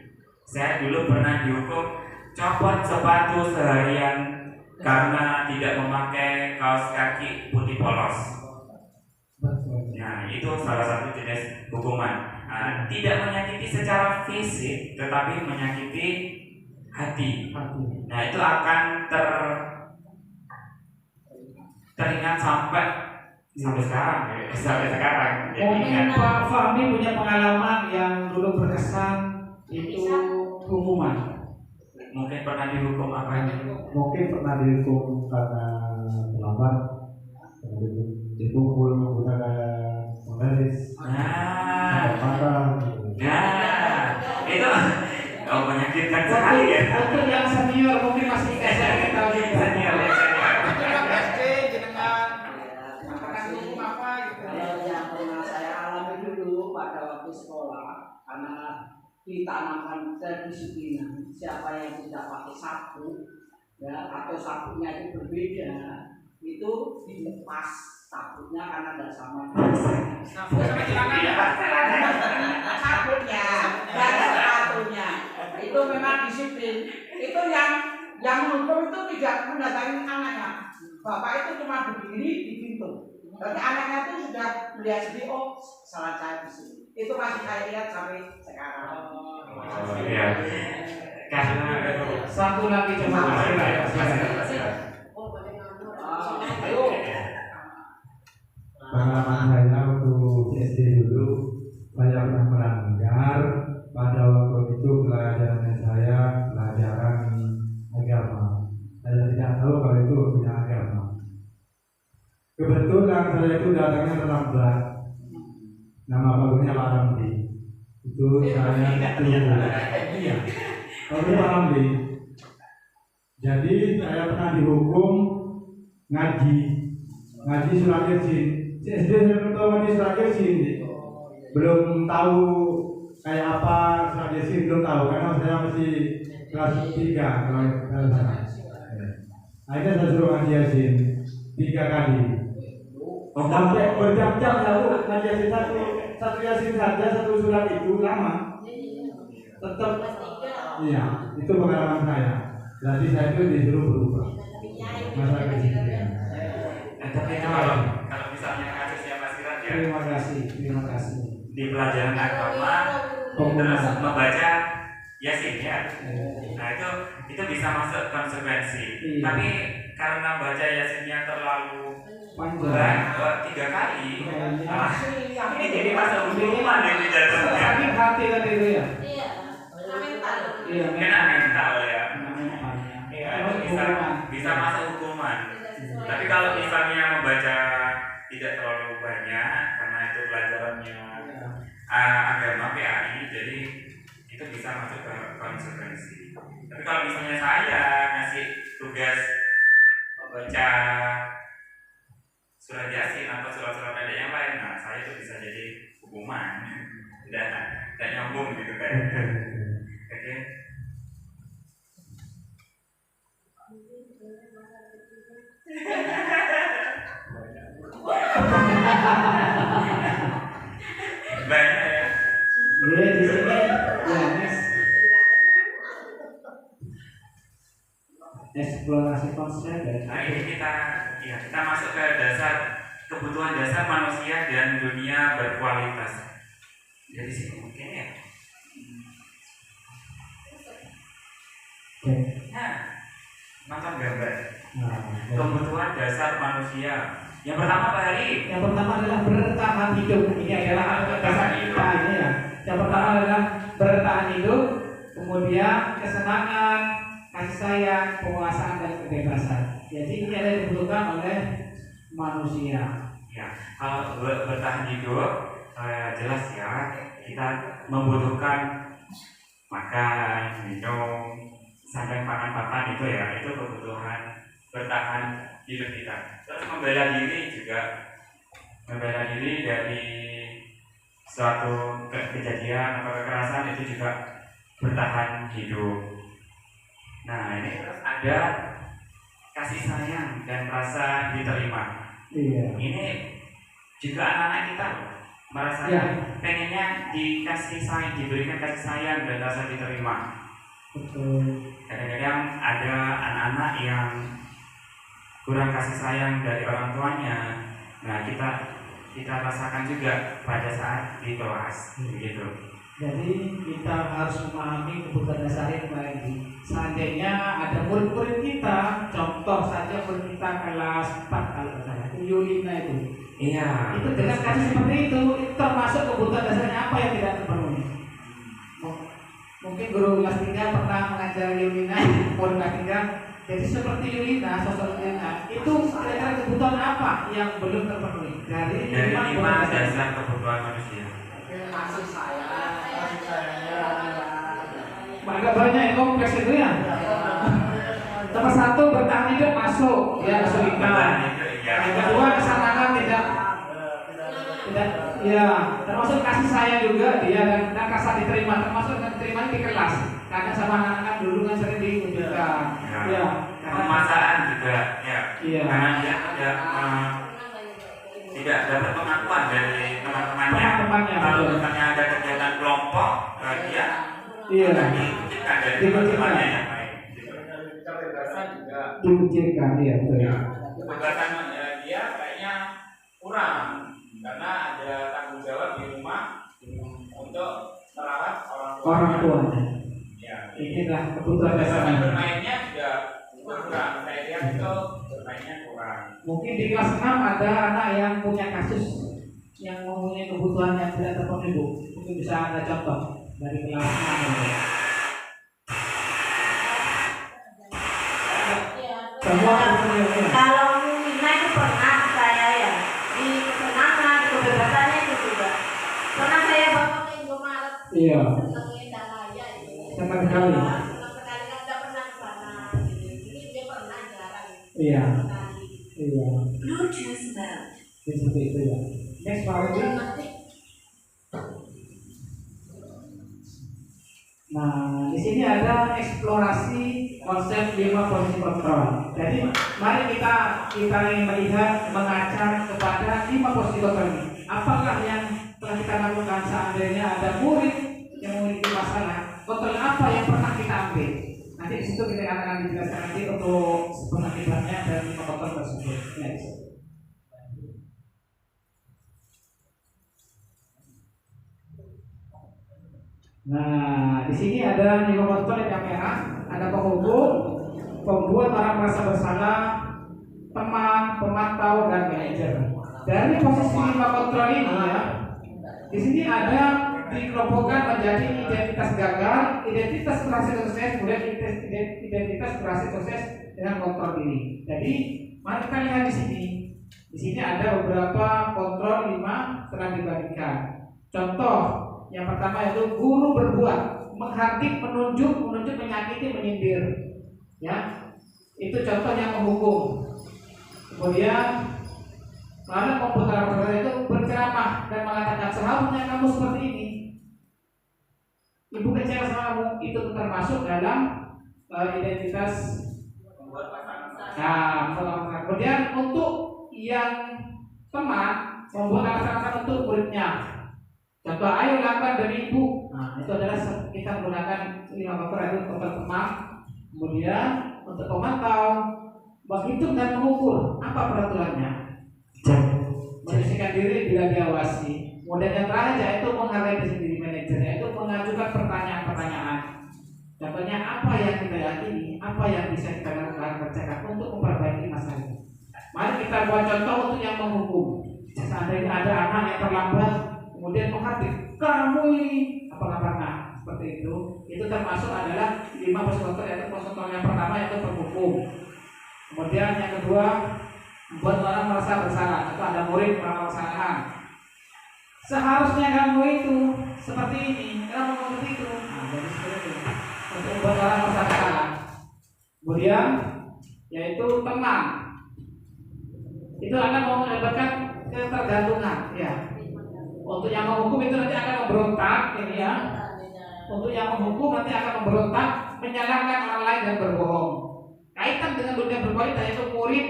saya dulu pernah dihukum copot sepatu seharian karena tidak memakai kaos kaki putih polos. Nah, itu salah satu jenis hukuman. Tidak menyakiti secara fisik, tetapi menyakiti hati. Nah, itu akan teringat sampai sekarang. Jadi mungkin Pak Fahmi punya pengalaman yang dulu berkesan itu hukuman. Mungkin pernah dihukum apa ini? Mungkin pernah dihukum karena terlambat, dipukul menggunakan penggaris, patah. Itu menyakitkan sekali ya. Untuk yang senior mungkin masih SMP tahu juga. Senior. SD jenengan akan hukum apa gitu. Yang pernah saya alami dulu pada waktu sekolah, karena ditanamkan kedisiplinan, siapa yang tidak pakai sapu ya atau sapunya itu berbeda, itu dilepas sapunya karena tidak sama. Sapunya dan sepatunya itu memang disiplin. Itu yang menghukum itu tidak mendatangi anaknya. Bapak itu cuma berdiri di pintu. Berarti anaknya itu sudah melihat sendiri, oh salah saya di sini. Itu masih saya lihat sampai sekarang. Oh iya. Karena Satu lagi coba. Pengalaman saya waktu SD dulu, saya pernah melanggar. Pada waktu itu pelajaran saya pelajaran agama. Saya tidak tahu kalau itu punya agama. Kebetulan saya itu datangnya terlambat. Nama barunya Pak Ramli. Itu saya iya. Kalau Pak Ramli. Jadi saya pernah dihukum ngaji surat Yasin. SD saya belum tahu ngaji surat Yasin. Belum tahu kayak apa surat Yasin, belum tahu karena saya masih kelas 3 kalau salah. Akhirnya saya suruh ngaji Yasin 3 kali. Sampai berjam-jam lalu ngaji Yasin satu Yasin saja, satu surat itu lama. Tetap iya, itu pengalaman saya. Jadi saya itu disuruh berubah. Masa kecil. tapi kalau misalnya kasusnya Mas Iran ya, Terima kasih. di pelajaran agama terus membaca Yasin ya. Nah itu bisa masuk konsekuensi. Tapi karena baca Yasinnya terlalu panjang 3 kali, ini jadi masuk hukuman yang dijatuhkan. Sakit hati kan itu ya? Iya, mental. Iya, Kena mental ya. Tapi kalau misalnya membaca tidak terlalu banyak karena itu pelajarannya agama PAI, jadi itu bisa masuk ke konsekuensi. Tapi kalau misalnya saya ngasih tugas membaca surat Yasin atau surat-surat pendek yang lain, nah saya itu bisa jadi hukuman. tidak nyambung gitu kan. Oke. Banyak ya. Ya di sini ya next eksplorasi konsep ya. Nah ini kita masuk ke dasar kebutuhan dasar manusia dan dunia berkualitas. Jadi sini mungkin ya. Nah, nonton gambar. Nah, Kebutuhan dasar manusia. Yang pertama Pak Hari. yang pertama adalah bertahan hidup. Ini adalah dasar kita ini ya. Yang pertama adalah bertahan hidup, kemudian kesenangan, kasih sayang, penguasaan dan kebebasan. Jadi ini adalah yang dibutuhkan oleh manusia. Ya, kalau bertahan hidup jelas ya kita membutuhkan makan, minum, sandang pangan papan itu ya, itu kebutuhan bertahan hidup kita. Terus membela diri juga, membela diri dari suatu kejadian atau kekerasan itu juga bertahan hidup. Nah ini terus ada kasih sayang dan rasa diterima. Iya. Ini juga anak-anak kita merasa pengennya dikasih sayang, diberikan kasih sayang dan rasa diterima. Betul. Kadang-kadang ada anak-anak yang kurang kasih sayang dari orang tuanya. Nah kita rasakan juga pada saat di kelas begitu. Jadi kita harus memahami kebutuhan dasar yang lagi. Seandainya ada murid-murid kita, contoh saja murid kita kelas 4 kalau saya itu Yulina itu. Iya. Itu dengan kasih seperti itu termasuk kebutuhan dasarnya apa yang tidak terpenuhi. Mungkin guru kelas 3 pernah mengajar Yulina, murid kelas 3. Jadi seperti Yulina, sosok Yulina, itu kira-kira kebutuhan apa yang belum terpenuhi dari 5 dasar kebutuhan manusia. Kasih sayang. Agak banyak yang kompleks itu ya. Nomor 1 bertahan hidup masuk, ya kesulitan. Yang kedua kesenangan tidak, ya termasuk kasih sayang juga dia dan rasa diterima, termasuk diterima di kelas. Karena sama anak-anak dulu kan sering diujikan. Ya. Pemasaran juga, ya. Iya. Karena dia tidak dapat pengakuan dari teman-temannya. Kalau misalnya ada kegiatan kelompok, dia diujikan dari teman-temannya yang baik. Kebebasan juga. Diujikan, iya betul. Kebebasan dia kayaknya kurang karena ada tanggung jawab di rumah untuk merawat orang tuanya. Ya, inilah kebutuhan dasar. Bermainnya juga kurang. Saya lihat itu bermainnya kurang. Mungkin di kelas 6 ada anak yang punya kasus yang mempunyai kebutuhan yang tidak terpenuhi, Bu. Mungkin bisa ada contoh dari kelas 6. Kalau Lumina itu pernah saya ya di kesenangan, di kebebasannya itu juga pernah saya bawa ke Indomaret. Iya. Senangnya dan raya itu. Senang sekali. Senang sekali kan udah pernah ke sana. Jadi dia pernah jarang. Iya. Iya. Lucu banget. Seperti itu ya. Next Pak Udi. Nah, di sini ada eksplorasi konsep 5 posisi kontrol. Jadi, mari kita ingin melihat mengacar kepada 5 posisi kontrol ini. Apakah yang telah kita lakukan seandainya ada murid yang memiliki masalah? Kontrol apa yang pernah kita ambil? Nanti di situ kita akan dijelaskan nanti untuk pengakibatnya dan 5 kontrol tersebut. Next. Nah, di sini ada 5 kontrol yang merah, ada penghubung, pembuat orang merasa bersalah, teman, pemantau, dan manajer. Dari posisi 5 kontrol ini ya, di sini ada dikelompokkan menjadi identitas gagal, identitas berhasil sukses, kemudian identitas berhasil sukses dengan kontrol ini. Jadi Mari kita lihat di sini. Di sini ada beberapa kontrol 5 telah dibagikan. Contoh yang pertama itu guru berbuat, menghardik, menunjuk, menyakiti, menyindir. Ya, itu contoh yang menghukum. Kemudian lalu komputer itu berceramah dan mengatakan seharusnya kamu seperti ini. Ibu kecewa sama kamu, itu termasuk dalam identitas. Nah, kemudian untuk yang teman membuat alasan untuk muridnya. Contoh, ayo lakukan demi ibu. Nah, itu adalah kita menggunakan 5 faktor itu untuk teman. Kemudian untuk pemantau, menghitung dan mengukur apa peraturannya. Menyisikan diri bila diawasi. Kemudian yang terakhir yaitu menghargai diri sendiri manajer, yaitu mengajukan pertanyaan-pertanyaan. Contohnya apa yang kita yakini, apa yang bisa kita lakukan bercakap untuk memperbaiki masalah ini. Mari kita buat contoh untuk yang menghukum. Seandainya ada anak yang terlambat, kemudian menghardik, kamu ini apakah pernah seperti itu termasuk adalah 5 konsultan, yaitu konsultan yang pertama yaitu penghukum. Kemudian yang kedua, membuat orang merasa bersalah. Atau ada murid merasa kesalahan. Seharusnya kamu itu seperti ini, kenapa kamu seperti itu? Nah, jadi seperti itu. Untuk membuat orang merasa bersalah. Kemudian yaitu teman. Itu akan menyebabkan ketergantungan. Ya. Untuk yang menghukum itu nanti akan memberontak, ini ya. Untuk yang menghukum nanti akan memberontak, menyalahkan orang lain dan berbohong. Kaitan dengan dunia berkualitas, yaitu murid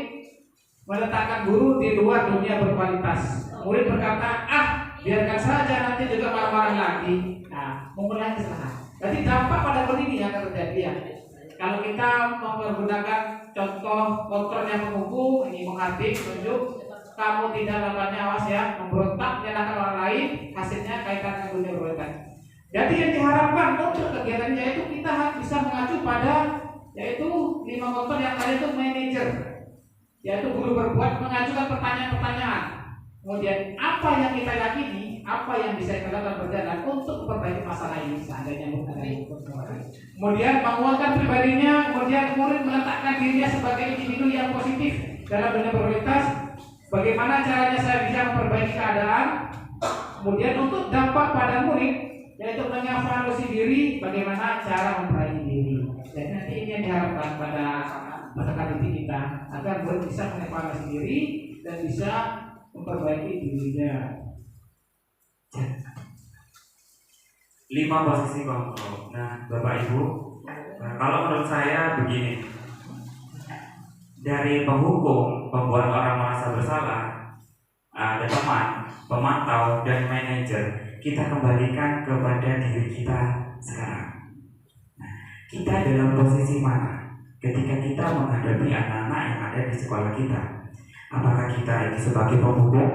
meletakkan guru di luar dunia berkualitas. Murid berkata, biarkan saja nanti juga marah-marah lagi. Nah, mengulangi kesalahan. Jadi dampak pada ini yang akan terjadi ya. Kalau kita menggunakan contoh kontrol yang menghukum, ini menghardik, menunjuk, kamu tidak melakukannya, awas ya, memberontak, menyalahkan orang lain, hasilnya kaitan dengan dunia berkualitas. Jadi yang diharapkan untuk kegiatan yaitu kita bisa mengacu pada yaitu 5 kontrol yang tadi itu manajer. Yaitu guru berbuat, mengajukan pertanyaan-pertanyaan. Kemudian apa yang kita yakini, apa yang bisa kita lakukan berjalan untuk memperbaiki masalah ini seandainya bukan dari kemudian menguatkan pribadinya, kemudian murid meletakkan dirinya sebagai individu yang positif dalam dunia berkualitas. Bagaimana caranya saya bisa memperbaiki keadaan? Kemudian untuk dampak pada murid, yaitu mengevaluasi diri, bagaimana cara memperbaiki diri. Jadi nanti ini yang diharapkan pada peserta didik kita agar murid bisa mengevaluasi diri dan bisa memperbaiki dirinya. 5 posisi kontrol. Nah, Bapak Ibu, kalau menurut saya begini, dari penghukum, pembuat orang merasa bersalah, ada teman, pemantau, dan manajer, kita kembalikan kepada diri kita sekarang. Nah, kita dalam posisi mana ketika kita menghadapi anak-anak yang ada di sekolah kita? Apakah kita ini sebagai penghukum?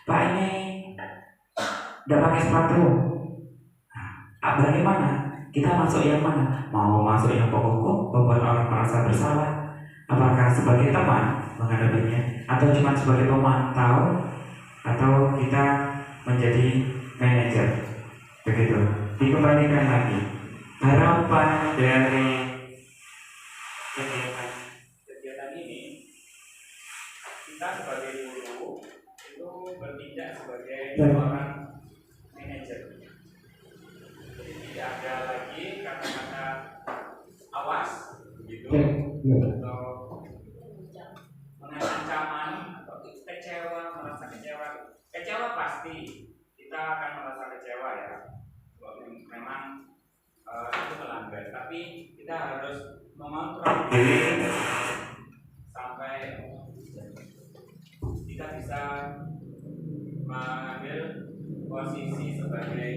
Pak, ini tidak pakai sepatu. Nah, bagaimana? Kita masuk yang mana? Mau masuk yang penghukum, membuat orang merasa bersalah? Apakah sebagai teman menghadapinya, atau cuma sebagai pemantau, atau kita menjadi manajer? Begitu. Dikembalikan lagi. Harapan dari kegiatan ini, kita sebagai guru itu bertindak sebagai seorang manajer. Jadi tidak ada lagi kata-kata awas begitu, atau mengancam atau kecewa, merasa kecewa. Kecewa pasti kita akan merasa kecewa ya. Memang itu melanggar, tapi kita harus mengontrol diri sampai kita bisa mengambil posisi sebagai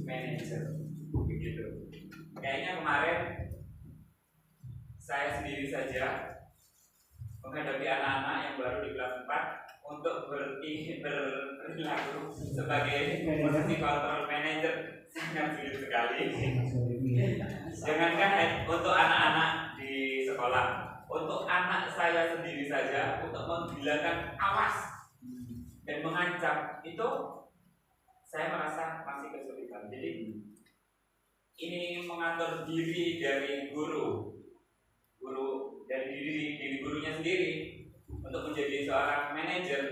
manajer begitu. Kayaknya kemarin saya sendiri saja menghadapi anak-anak yang baru di kelas 4 untuk berlaku sebagai posisi kontrol manajer sangat sulit sekali. Jangankan untuk anak-anak di sekolah, untuk anak saya sendiri saja untuk menghilangkan awas dan mengancam itu saya merasa masih kesulitan. Jadi ini mengatur diri dari guru dari diri gurunya sendiri untuk menjadi seorang manajer,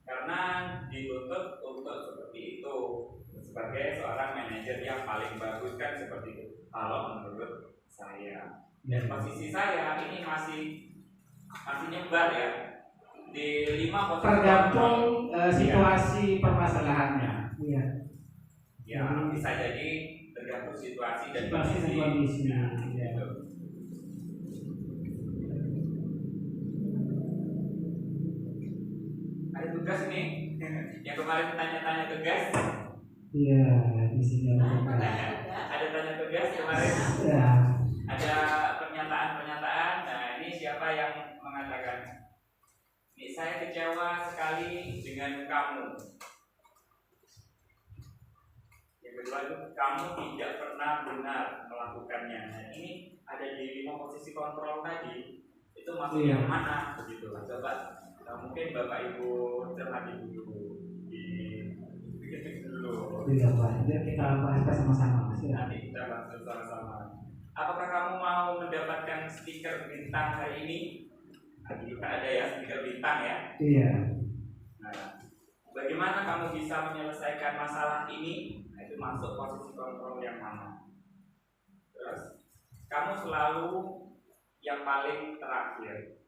karena dituntut untuk seperti itu sebagai seorang manajer yang paling bagus kan seperti itu kalau menurut saya. Dan posisi saya ini masih nyebar ya di 5 posisi. Tergantung situasi permasalahannya. Iya. Ya bisa jadi tergantung situasi dan kondisi. Ya. Ada tugas nih yang kemarin tanya-tanya tugas. Iya, di sini ada tanya tugas kemarin. Ya. Ada pernyataan-pernyataan. Nah, ini siapa yang mengatakan? Ini saya kecewa sekali dengan kamu. Yang kedua itu kamu tidak pernah benar melakukannya. Nah, ini ada di 5 posisi kontrol tadi. Itu maksud yang mana? Begitu. Coba. Nah, mungkin Bapak Ibu cermati dulu, dikit-dikit dulu. Iya Pak, biar kita bahas sama-sama. Nanti kita bahas bersama-sama. Apakah kamu mau mendapatkan stiker bintang hari ini? Nah, itu kan ada ya stiker bintang ya. Iya. Nah, bagaimana kamu bisa menyelesaikan masalah ini? Nah, itu masuk posisi kontrol yang mana? Terus, kamu selalu yang paling terakhir.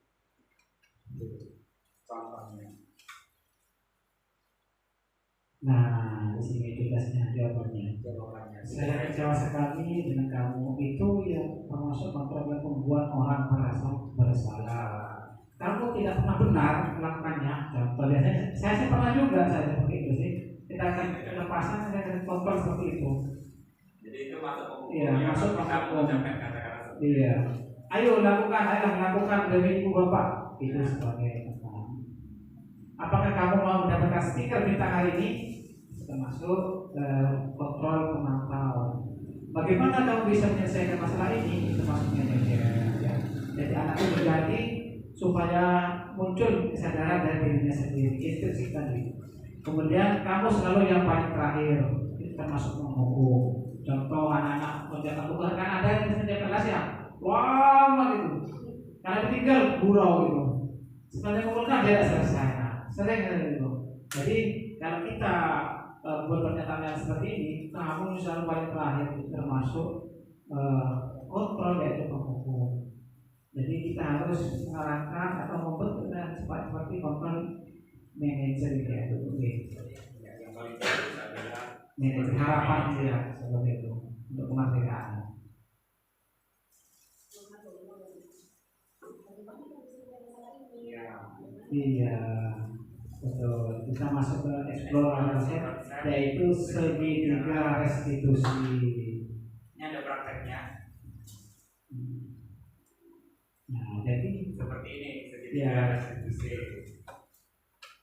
Contohnya. Nah, di sini tugasnya jawabannya. Saya kecewa sekali dengan kamu. Itu yang termasuk kontrol yang membuat orang merasa bersalah. Kamu tidak pernah benar melakukannya. Contohnya, saya pernah juga saya seperti itu sih. Kita akan lepasan, saya akan kontrol seperti itu. Jadi itu masuk hukum. Iya, masuk kita mengucapkan kata-kata seperti itu. Iya. Ayo lakukan demi ibu bapak. Itu sebagai apakah kamu mau mendapatkan stiker bintang hari ini? Termasuk kontrol pemantauan. Bagaimana kamu bisa menyelesaikan masalah ini? Itu maksudnya ya. Jadi anak itu berganti supaya muncul kesadaran dari dirinya sendiri. Itu sih tadi. Kemudian kamu selalu yang paling terakhir. Itu termasuk menghukum. Contoh anak-anak menjaga tugas kan ada yang misalnya kelas ya, lama gitu. Karena tinggal gurau gitu. Sebenarnya mengumpulkan dia selesai. Sering gitu. Jadi kalau kita buat pernyataan yang seperti ini, kamu selalu paling terakhir termasuk kontrol yaitu penghukum. Jadi kita harus mengarahkan atau membentuk dan seperti kontrol manajer ya, yang paling bagus adalah manajer harapan ya seperti itu untuk kemerdekaan. Iya. Betul, kita masuk ke eksplorasi yaitu segitiga restitusi. Ini ada prakteknya. Nah, jadi seperti ini segitiga restitusi.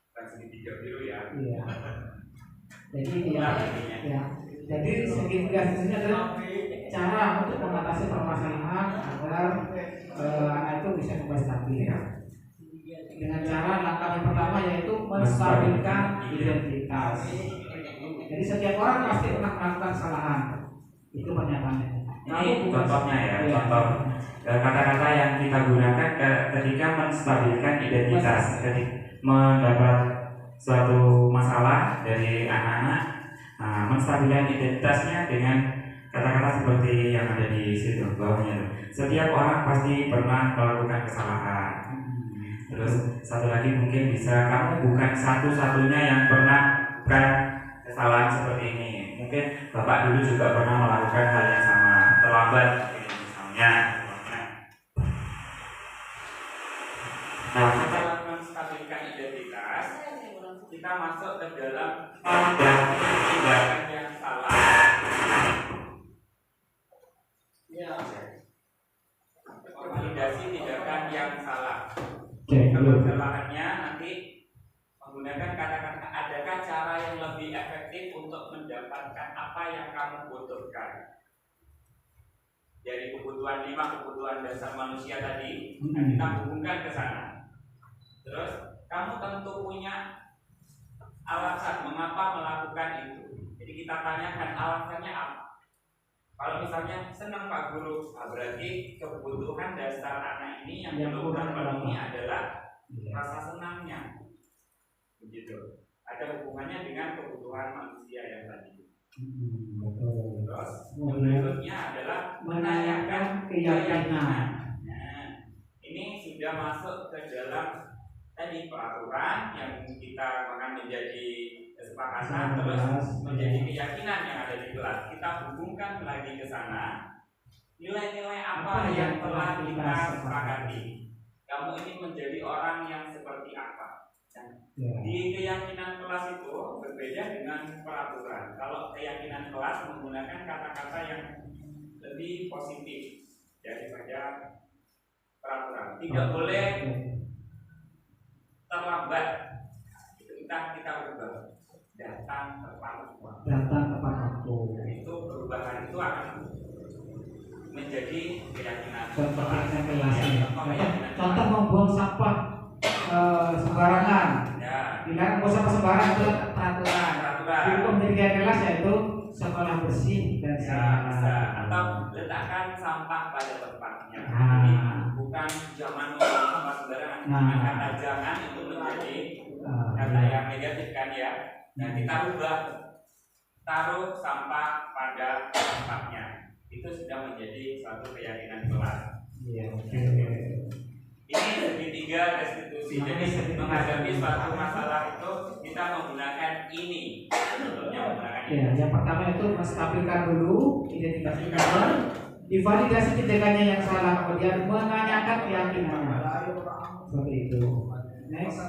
Bukan segitiga biru ya. Iya. Jadi ya. Jadi segitiga restitusi adalah cara untuk mengatasi permasalahan agar anak itu bisa kembali stabil ya. Dengan cara langkah yang pertama yaitu menstabilkan identitas. Jadi setiap orang pasti pernah melakukan kesalahan. Itu pernyataannya. Ini contohnya ya, contoh kata-kata yang kita gunakan ketika menstabilkan identitas, ketika mendapat suatu masalah dari anak-anak, menstabilkan identitasnya dengan kata-kata seperti yang ada di situ bawahnya. Setiap orang pasti pernah melakukan kesalahan. Terus satu lagi mungkin bisa kamu bukan satu-satunya yang pernah melakukan kesalahan seperti ini. Mungkin Bapak dulu juga pernah melakukan hal yang sama, terlambat misalnya. Nah, setelah menstabilkan identitas, kita masuk ke dalam tindakan yang salah. Validasi tindakan yang salah. Kesalahannya nanti menggunakan kata-kata, adakah cara yang lebih efektif untuk mendapatkan apa yang kamu butuhkan dari kebutuhan 5 kebutuhan dasar manusia tadi. Nah, kita hubungkan ke sana. Terus kamu tentu punya alasan mengapa melakukan itu. Jadi kita tanyakan alasannya apa. Kalau misalnya senang Pak Guru, berarti kebutuhan dasar anak ini yang Yang belum kurang terpenuhi apa? adalah Iya. rasa senangnya. Begitu. Ada hubungannya dengan kebutuhan manusia yang tadi. Betul. Terus Kemudian berikutnya adalah menanyakan keyakinan. Nah, ini sudah masuk ke dalam tadi peraturan yang kita akan menjadi kesepakatan, terus menjadi keyakinan yang ada di kelas. Kita hubungkan lagi ke sana. Nilai-nilai apa yang telah kita sepakati? Kamu ini menjadi orang yang seperti apa? Di keyakinan kelas itu berbeda dengan peraturan. Kalau keyakinan kelas menggunakan kata-kata yang lebih positif daripada peraturan. Tidak boleh terlambat. Kita berubah. Datang tepat waktu. Datang tepat waktu. Itu perubahan itu akan menjadi keyakinan Seperti kelas. kelasnya. Contoh membuang sampah sembarangan. Ya. Dilarang buang sampah sembarangan itu peraturan. Peraturan. Dihukum dari kelas yaitu sekolah bersih dan Ya, sehat. bisa. Atau letakkan sampah pada tempatnya. Nah. Ini bukan jangan membuang sampah sembarangan. Nah. Dengan kata jangan itu menjadi kata yang negatif kan ya. Nah, kita rubah, taruh sampah pada tempatnya. Itu sudah menjadi suatu keyakinan kelas. Iya, oke. Ini segitiga restitusi. Jadi menghadapi suatu masalah itu kita menggunakan ini. Contohnya menggunakan ini. Ya, yang pertama itu menstabilkan dulu identifikasikan, divalidasi tindakannya yang salah, kemudian menanyakan keyakinannya. Seperti itu. Next.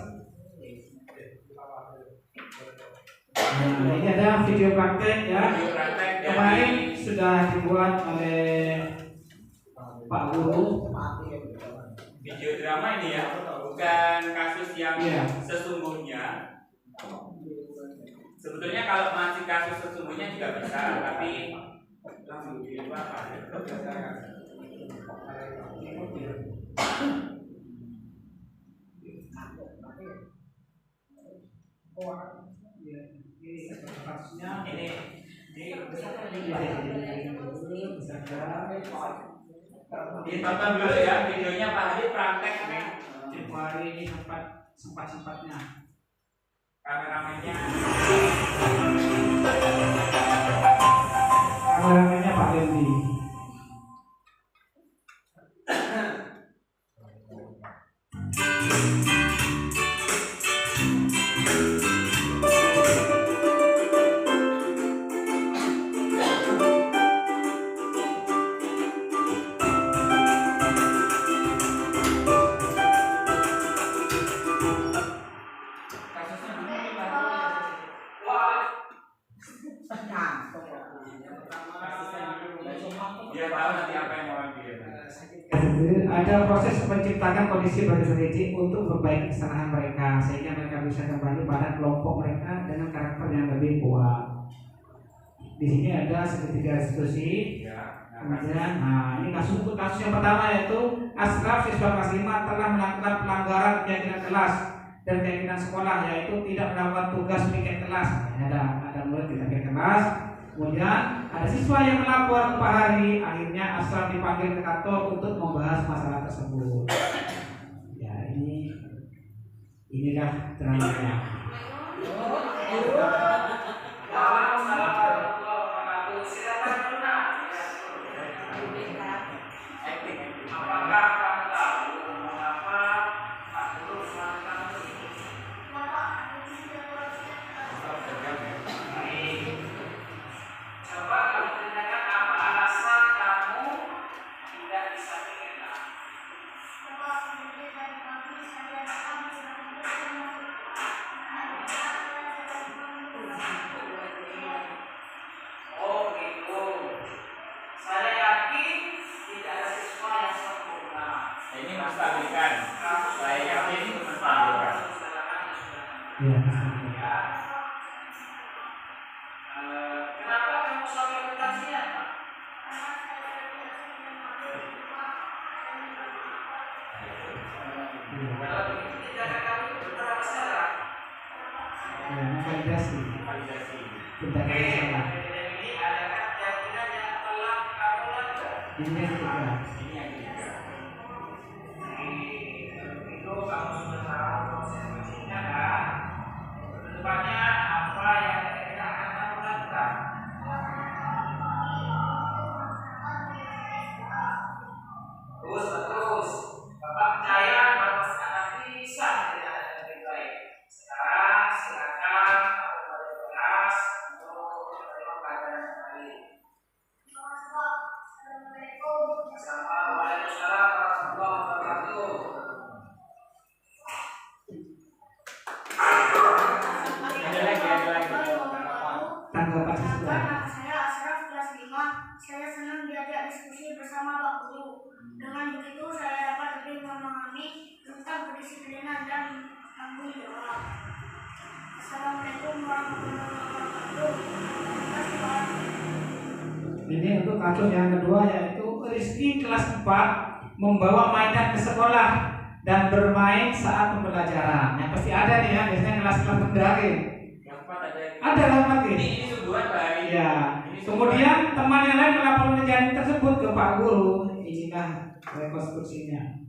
Nah, ini ada video praktek ya. Video praktek dari Kemarin sudah dibuat oleh Pak Guru. video drama ini ya, bukan kasus yang Iya. sesungguhnya. Sebetulnya kalau masih kasus sesungguhnya juga bisa, tapi langsung di luar Pak. Ditonton dulu ya videonya Pak Hadi praktek nih. Hari ini sempat-sempatnya. Kameramennya Kameramennya Pak Dendi. kasusnya begini Pak. Dia tahu nanti apa yang mau dia. Ada proses menciptakan kondisi bagi sendiri untuk memperbaiki kesalahan mereka sehingga mereka bisa kembali pada kelompok mereka dengan karakter yang lebih kuat. Di sini ada segitiga restitusi. Ya. Kemudian, ini kasus yang pertama yaitu Ashraf siswa kelas 5 telah melakukan pelanggaran keyakinan kelas dan keyakinan sekolah, yaitu tidak melakukan tugas piket kelas. Ada murid tidak piket kelas. Kemudian ada siswa yang melapor ke Pak Hari, akhirnya Ashraf dipanggil ke kantor untuk membahas masalah tersebut. Ya, inilah dramanya. Apakah kamu tahu mengapa Pak Guru melakukan ini? Coba kamu tanyakan apa alasan kamu tidak bisa mengenal. Oh gitu. Saya yakin tidak ada siswa yang sempurna. Ini menstabilkan. Saya yakin menstabilkan. Ya. Kenapa kamu sampai bertanya? Kalau begitu tindakan kamu itu berapa salah? Ya, validasi. Validasi. Tindakan yang salah. Ini adalah keyakinan yang telah Ini yang ketiga. Ini yang ketiga. Itu kamu sudah tahu proses bersihinnya kan? Kedepannya apa yang kira-kira akan kamu lakukan? Terus, Bapak percaya bahwa anak bisa menjadi anak yang lebih baik. Sekarang silakan Bapak kembali ke kelas untuk menerima pelajaran kembali. Assalamualaikum warahmatullahi wabarakatuh. Ada lagi. Tanggapan siswa. Saya Asraf kelas 5. Saya senang diajak diskusi bersama Pak Guru. Dengan begitu saya dapat lebih memahami tentang kedisiplinan dan tanggung jawab. Assalamualaikum warahmatullahi wabarakatuh. Terima kasih Pak. Ini untuk kasus yang kedua, yaitu Rizky kelas 4 membawa mainan ke sekolah dan bermain saat pembelajaran. Yang pasti ada nih ya, biasanya kelas-kelas pendaring. Yang empat ada. Ada lama Ini sungguhan Pak. ya. Kemudian teman yang lain melaporkan kejadian tersebut ke Pak Guru. Inilah rekonstruksinya.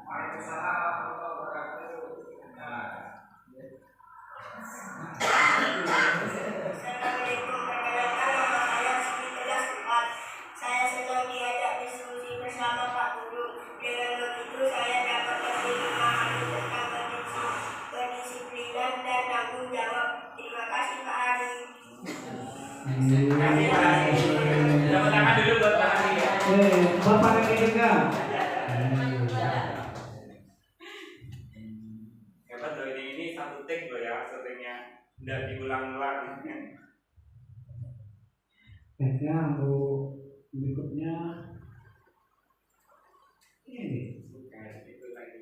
Waalaikumsalam warahmatullahi wabarakatuh. Saya mendapat laporan bahwa tadi Ada tarifnya nanti lagi. Hebat loh, ini satu take loh ya, syutingnya nggak diulang-ulang. Baiknya untuk berikutnya ini. Itu lagi.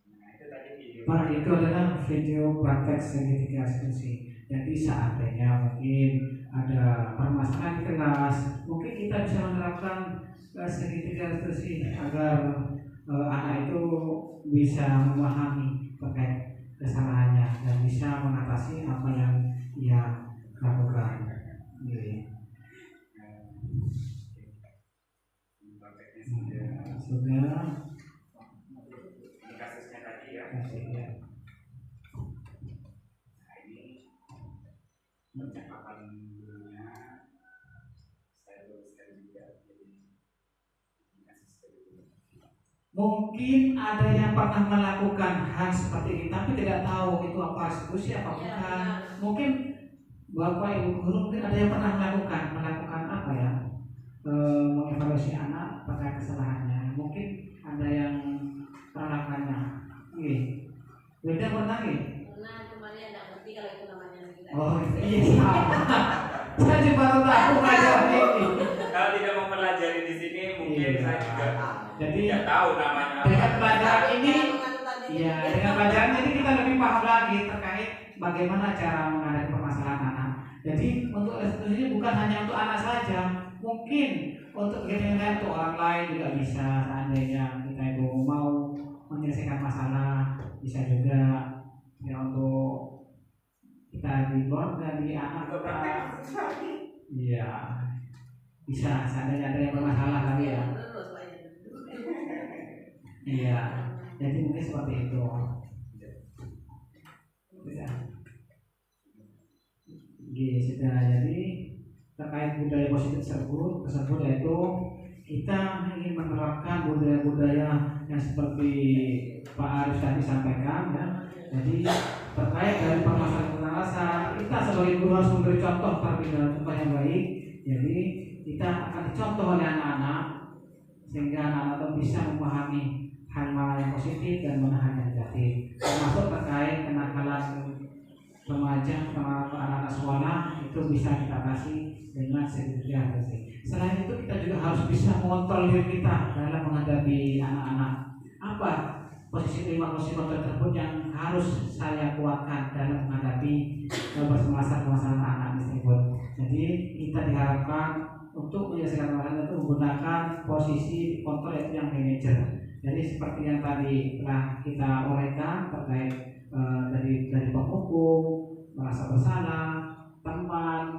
Nah, itu tadi video. Pak, itu adalah video praktek segitiga eksekusi. Jadi seandainya mungkin ada permasalahan di kelas, mungkin kita bisa menerapkan segitiga eksekusi agar anak itu bisa memahami terkait kesalahannya dan bisa mengatasi apa yang ia lakukan. Sudah. Ini kasusnya tadi ya. Ya. Nah, ini percakapan dulunya saya tuliskan juga jadi kasus kedua. Mungkin ada yang pernah melakukan hal seperti ini, tapi tidak tahu itu apa eksekusi apa bukan. Mungkin Bapak Ibu guru mungkin ada yang pernah melakukan apa ya? Mengevaluasi anak terkait kesalahannya. Mungkin ada yang pernah melakukannya. Beda pernah Nah, cuma dia tidak ngerti kalau itu namanya kita. Oh iya sama. Saya juga baru tahu pelajaran ini. Kalau tidak mempelajari di sini, mungkin Iya. saya juga Jadi tidak tahu namanya. dengan pelajaran ini Iya, dengan pelajaran jadi kita lebih paham lagi terkait bagaimana cara menghadapi permasalahan anak. Jadi untuk restitusi ini bukan hanya untuk anak saja, mungkin untuk kepentingan untuk orang lain juga bisa. Seandainya kita itu mau menyelesaikan masalah, bisa juga ya untuk kita di keluarga, di anak kita. Iya, bisa. Seandainya ada yang bermasalah kali ya. Iya, jadi mungkin seperti itu. Ya. Sudah. Jadi terkait budaya positif tersebut yaitu kita ingin menerapkan budaya-budaya yang seperti Pak Aris tadi sampaikan ya. Jadi terkait dari permasalahan kekerasan, kita sebagai guru harus memberi contoh contoh yang baik. Jadi kita akan dicontoh oleh anak-anak sehingga anak-anak bisa memahami hal-hal yang positif dan menahan yang negatif, termasuk terkait kenakalan remaja, anak-anak sekolah itu bisa kita kasih dengan sedikit. Selain itu kita juga harus bisa mengontrol diri kita dalam menghadapi anak-anak. Apa posisi kontrol tersebut yang harus saya kuatkan dalam menghadapi permasalahan anak tersebut. Jadi kita diharapkan untuk menyelesaikan masalah itu menggunakan posisi kontrol itu yang manajer. Jadi seperti yang tadi telah kita uraikan terkait dari penghukum, merasa bersalah, teman,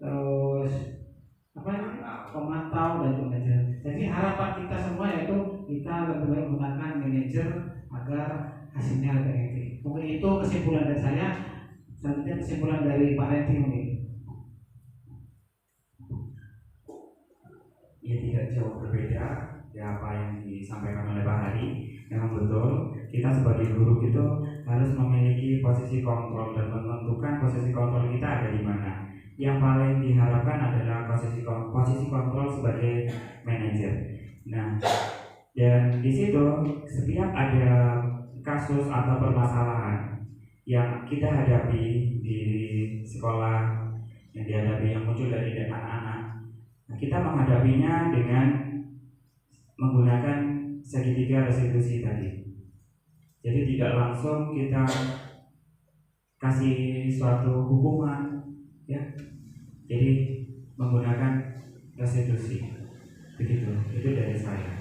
terus pemantau dan manajer. Jadi harapan kita semua yaitu kita lebih baik menggunakan manajer agar hasilnya lebih efektif. Mungkin itu kesimpulan dari saya. Selanjutnya kesimpulan dari Pak Renti mungkin. Ya tidak jauh berbeda ya apa yang disampaikan oleh Pak Hari. Memang betul kita sebagai guru itu harus memiliki posisi kontrol dan menentukan posisi kontrol kita ada di mana. Yang paling diharapkan adalah posisi kontrol sebagai manajer. Nah, dan di situ setiap ada kasus atau permasalahan yang kita hadapi di sekolah yang muncul dari anak-anak, nah, kita menghadapinya dengan menggunakan segitiga restitusi tadi. Jadi tidak langsung kita kasih suatu hukuman, ya. Jadi menggunakan restitusi. Begitu. Itu dari saya.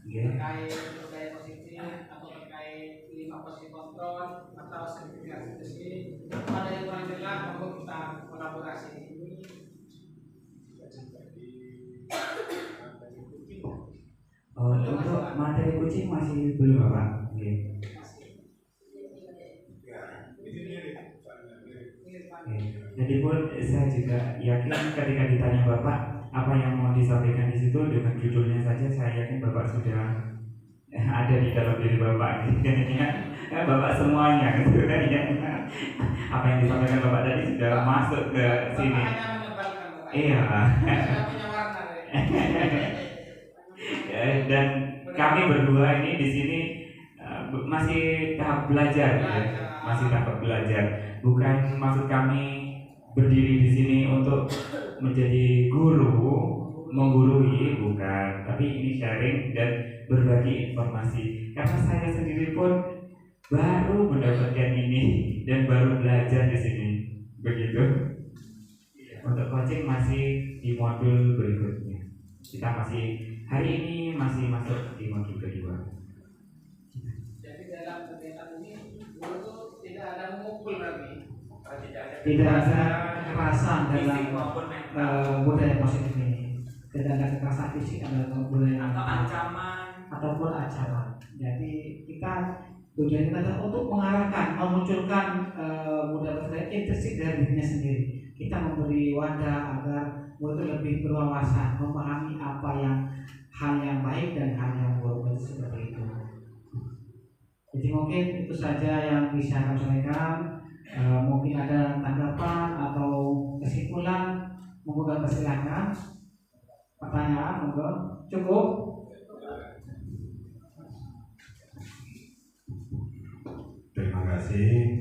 Terkait positif atau terkait 5 posisi kontrol atau segitiga restitusi, pada yang kurang jelas untuk kita kolaborasi. Untuk materi kucing masih belum Bapak? Okay. Jadi pun saya juga yakin ketika ditanya Bapak apa yang mau disampaikan di situ dengan judulnya saja saya yakin Bapak sudah ada di dalam diri Bapak. Bapak semuanya gitu kan ya. Apa yang disampaikan Bapak tadi sudah masuk ke sini. Iya. Dan kami berdua ini di sini masih tahap belajar, ya. Masih tahap belajar. Bukan maksud kami berdiri di sini untuk menjadi guru, menggurui, bukan. Tapi ini sharing dan berbagi informasi. Karena saya sendiri pun baru mendapatkan ini dan baru belajar di sini. Begitu. Untuk coaching masih di modul berikutnya. Kita masih hari ini masih masuk di modul kedua. Jadi dalam kegiatan ini guru itu tidak ada memukul lagi. Tidak ada kekerasan dalam budaya positif ini. Tidak ada kekerasan fisik dalam budaya atau ancaman ataupun ancaman. Jadi tujuan kita adalah untuk mengarahkan, memunculkan budaya intrinsik dari dirinya sendiri. Kita memberi wadah agar murid lebih berwawasan, memahami apa yang hal yang baik dan hal yang buruk seperti itu. Jadi mungkin itu saja yang bisa kami sampaikan. Mungkin ada tanggapan atau kesimpulan, monggo silakan. Pertanyaan, monggo. Cukup. Terima kasih.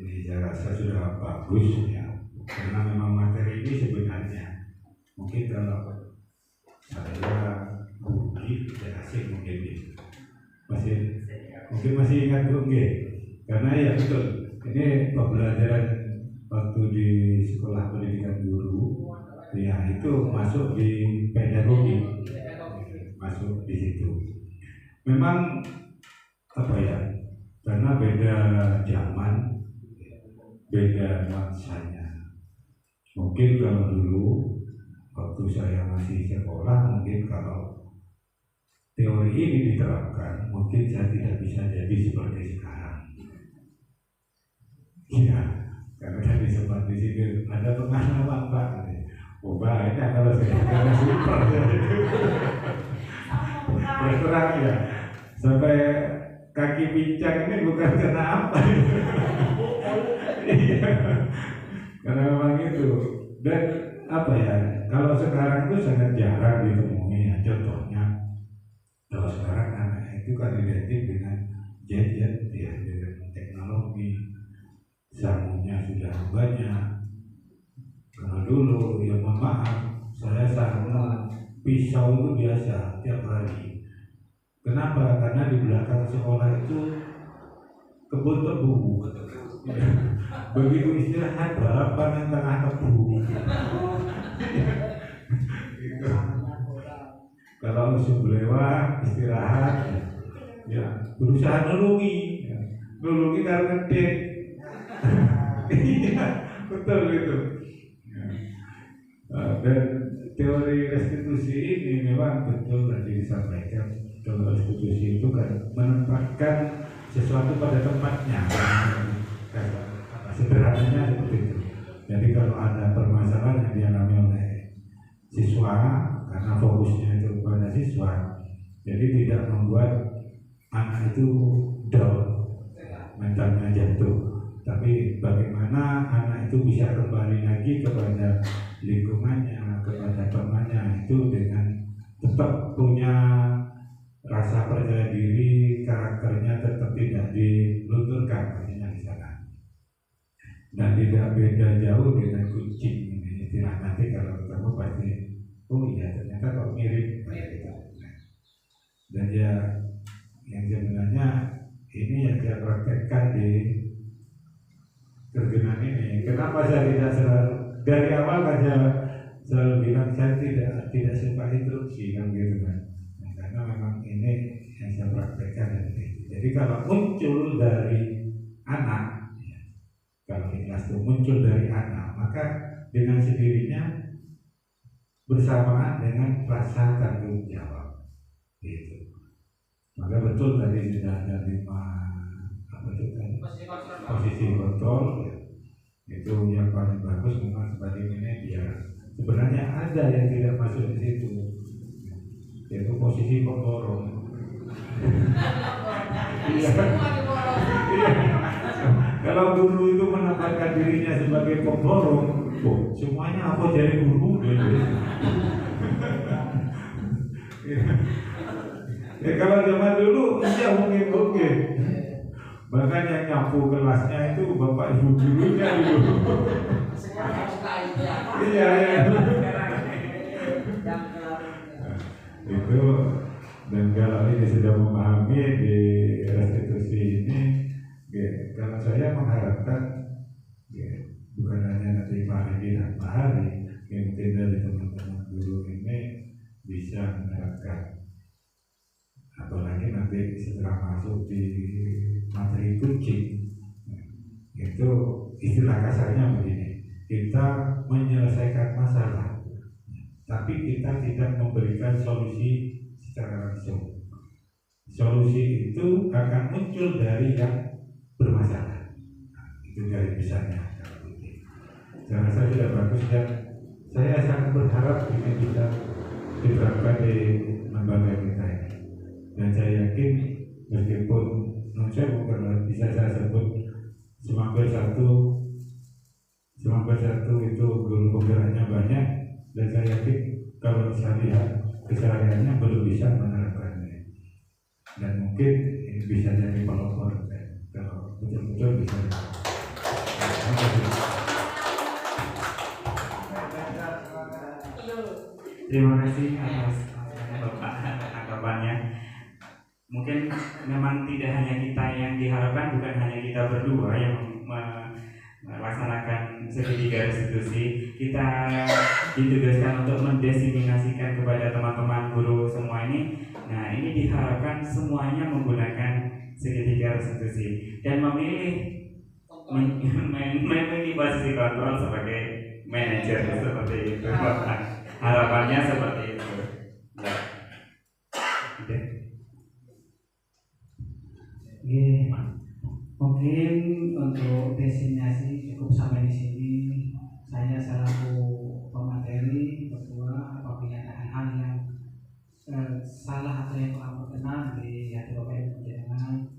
Ini saya rasa sudah bagus ya. Karena memang materi ini sebenarnya mungkin kalau saya Bali, tidak asing mungkin masih ingat Bu nggih? Karena ya betul, ini pembelajaran waktu di sekolah pendidikan guru, ya itu masuk di pedagogi, masuk di situ. Memang apa ya? Karena beda zaman, beda nuansanya. Mungkin kalau dulu waktu saya masih sekolah, mungkin kalau teori ini diterapkan, mungkin saya tidak bisa jadi seperti sekarang. Iya, karena tadi sempat di sini ada pengalaman Pak. Oh banyak kalau saya super. Berterang ya, sampai kaki pincang ini bukan karena apa. Iya, karena memang itu. Dan apa ya? Kalau sekarang itu sangat jarang ditemui ya. Contohnya, kalau sekarang anak itu kan identik dengan gadget ya, dengan teknologi, sangunya sudah banyak. Kalau dulu ya mohon maaf, saya sangu pisau itu biasa tiap hari. Kenapa? Karena di belakang sekolah itu kebun tebu. Begitu istirahat balapan tengah tebu. Gitu. Kalau musuh lewat istirahat, ya berusaha nulungi kalau ngedek. Iya, betul gitu. Dan teori restitusi ini memang betul tadi disampaikan. Kalau restitusi itu kan menempatkan sesuatu pada tempatnya. Sederhananya seperti itu. Jadi kalau ada permasalahan yang dialami oleh siswa, karena fokusnya itu kepada siswa, jadi tidak membuat anak itu down, mentalnya jatuh. Tapi bagaimana anak itu bisa kembali lagi kepada lingkungannya, kepada temannya itu dengan tetap punya rasa percaya diri, karakternya tetap tidak dilunturkan artinya di sana. Dan tidak beda jauh dengan kucing ini istilah nanti kalau ketemu pasti oh iya ternyata kok mirip kayak gitu. Dan ya yang sebenarnya ini yang saya praktekkan di tergenan ini. Kenapa saya tidak selalu dari awal saja selalu bilang saya tidak suka instruksi kan gitu kan. Nah, karena memang ini yang saya praktekkan. Jadi kalau muncul dari anak, kalau ikhlas itu muncul dari anak, maka dengan sendirinya bersamaan dengan rasa tanggung jawab. Gitu. Maka betul tadi sudah ada 5 posisi kontrol ya. Itu yang paling bagus memang sebagai manajer. Sebenarnya ada yang tidak masuk di situ, yaitu posisi pemborong. Iya. Kalau guru itu menempatkan dirinya sebagai pemborong, semuanya apa jadi guru? Ya kalau zaman dulu iya mungkin oke. Bahkan yang nyapu kelasnya itu bapak ibu gurunya dulu. Iya ya. Itu dan kalau ini sudah memahami di restitusi ini, ya, kalau saya mengharapkan ya, bukan hanya nanti Pak Hadi dan Pak Hari, mungkin dari teman-teman guru ini bisa menerapkan. Apalagi nanti setelah masuk di materi kucing, itu istilah kasarnya begini, kita menyelesaikan masalah, tapi kita tidak memberikan solusi secara langsung. Solusi itu akan muncul dari yang bermasalah. Itu dari besarnya. Saya rasa sudah bagus dan saya sangat berharap ini bisa diterapkan di lembaga kita ini. Dan saya yakin meskipun saya bukan bisa saya sebut Semangkir satu itu guru penggeraknya banyak, dan saya yakin kalau saya lihat kesehariannya belum bisa menerapkannya. Dan mungkin ini bisa jadi pelopor kalau betul-betul bisa. Terima kasih atas Bapak mungkin memang tidak hanya kita yang diharapkan, bukan hanya kita berdua yang melaksanakan segitiga restitusi. Kita ditugaskan untuk mendiseminasikan kepada teman-teman guru semua ini. Nah, ini diharapkan semuanya menggunakan segitiga restitusi dan memilih posisi kontrol sebagai manajer seperti itu. Harapannya seperti itu. Ya. Oke, mungkin untuk destinasi cukup sampai di sini. Saya selaku pemateri ketua, apabila ada hal-hal yang salah atau yang kurang berkenan di hati Bapak Ibu jangan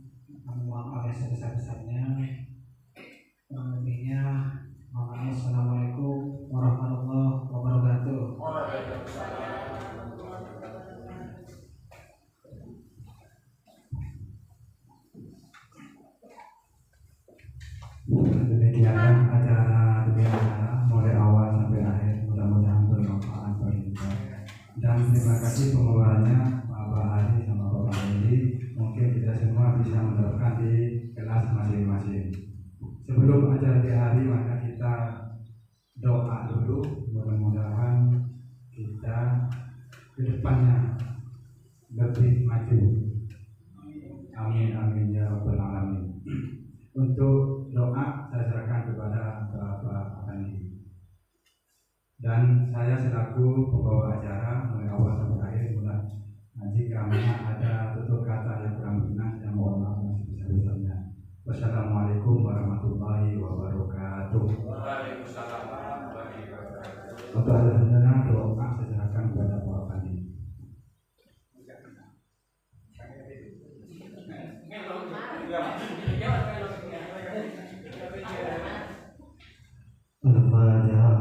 mohon maaf yang sebesar-besarnya. Kurang lebihnya, mohon maaf. Assalamualaikum warahmatullahi wabarakatuh. Demikian acara mulai awal sampai akhir, mudah-mudahan bermanfaat bagi kita. Dan terima kasih pengeluarannya Bapak Ali sama Bapak Andi. Mungkin kita semua bisa menerapkan di kelas masing-masing. Sebelum acara di hari, maka kita doa dulu, mudah-mudahan kita ke depannya lebih maju. Amin amin ya rabbal alamin. Untuk doa saya serahkan kepada Bapak Andi. Dan saya selaku pembawa acara mulai awal sampai akhir, jika ada tutur kata yang kurang berkenan, saya mohon maaf yang sebesar-besarnya. Wassalamualaikum warahmatullahi wabarakatuh. Waalaikumsalam warahmatullahi wabarakatuh. Untuk ada doa saya serahkan kepada Bapak Andi. Al-Fatihah.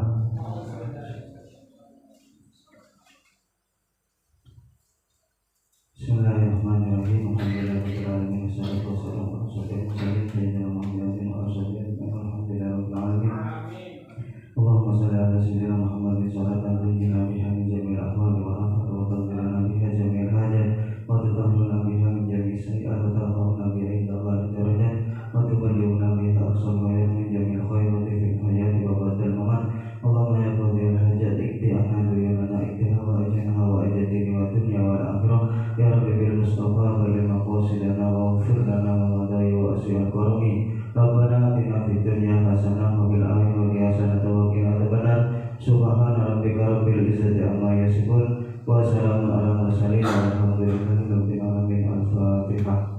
Bismillahirrahmanirrahim. Alhamdulillahirabbil alamin. Wassalatu wassalamu ala asyrofil mursalin sayyidina Muhammadin wa alihi alhamdulillahirabbil alamin. Allahumma shalli ala sayyidina Muhammadin salatan tunjina biha min jami'il ahwali wal afat wa tudhhiruna biha jami'al hajat wa tutahhiruna biha min jami'is sayyi'at wa tarfa'una biha ila Allahi darajat wa tuballighuna biha aqsal ghayat min jami'il khairati fil hayati wa ba'dal mamat. Allahumma ya qadhil hajat ikti anna duyanana iktiha wa ajana wa ajadini wa dunya wa akhirah. Ya Rabbi bil Mustafa balil maqasidana wa ghfir lana wa madai wa asyi'al karami. Rabbana atina fid dunya hasanah wa fil akhirati hasanah wa qina adzabannar. Subhana rabbika rabbil izzati amma yasifun wa salamun alal mursalin walhamdulillahi rabbil alamin. Al-Fatihah.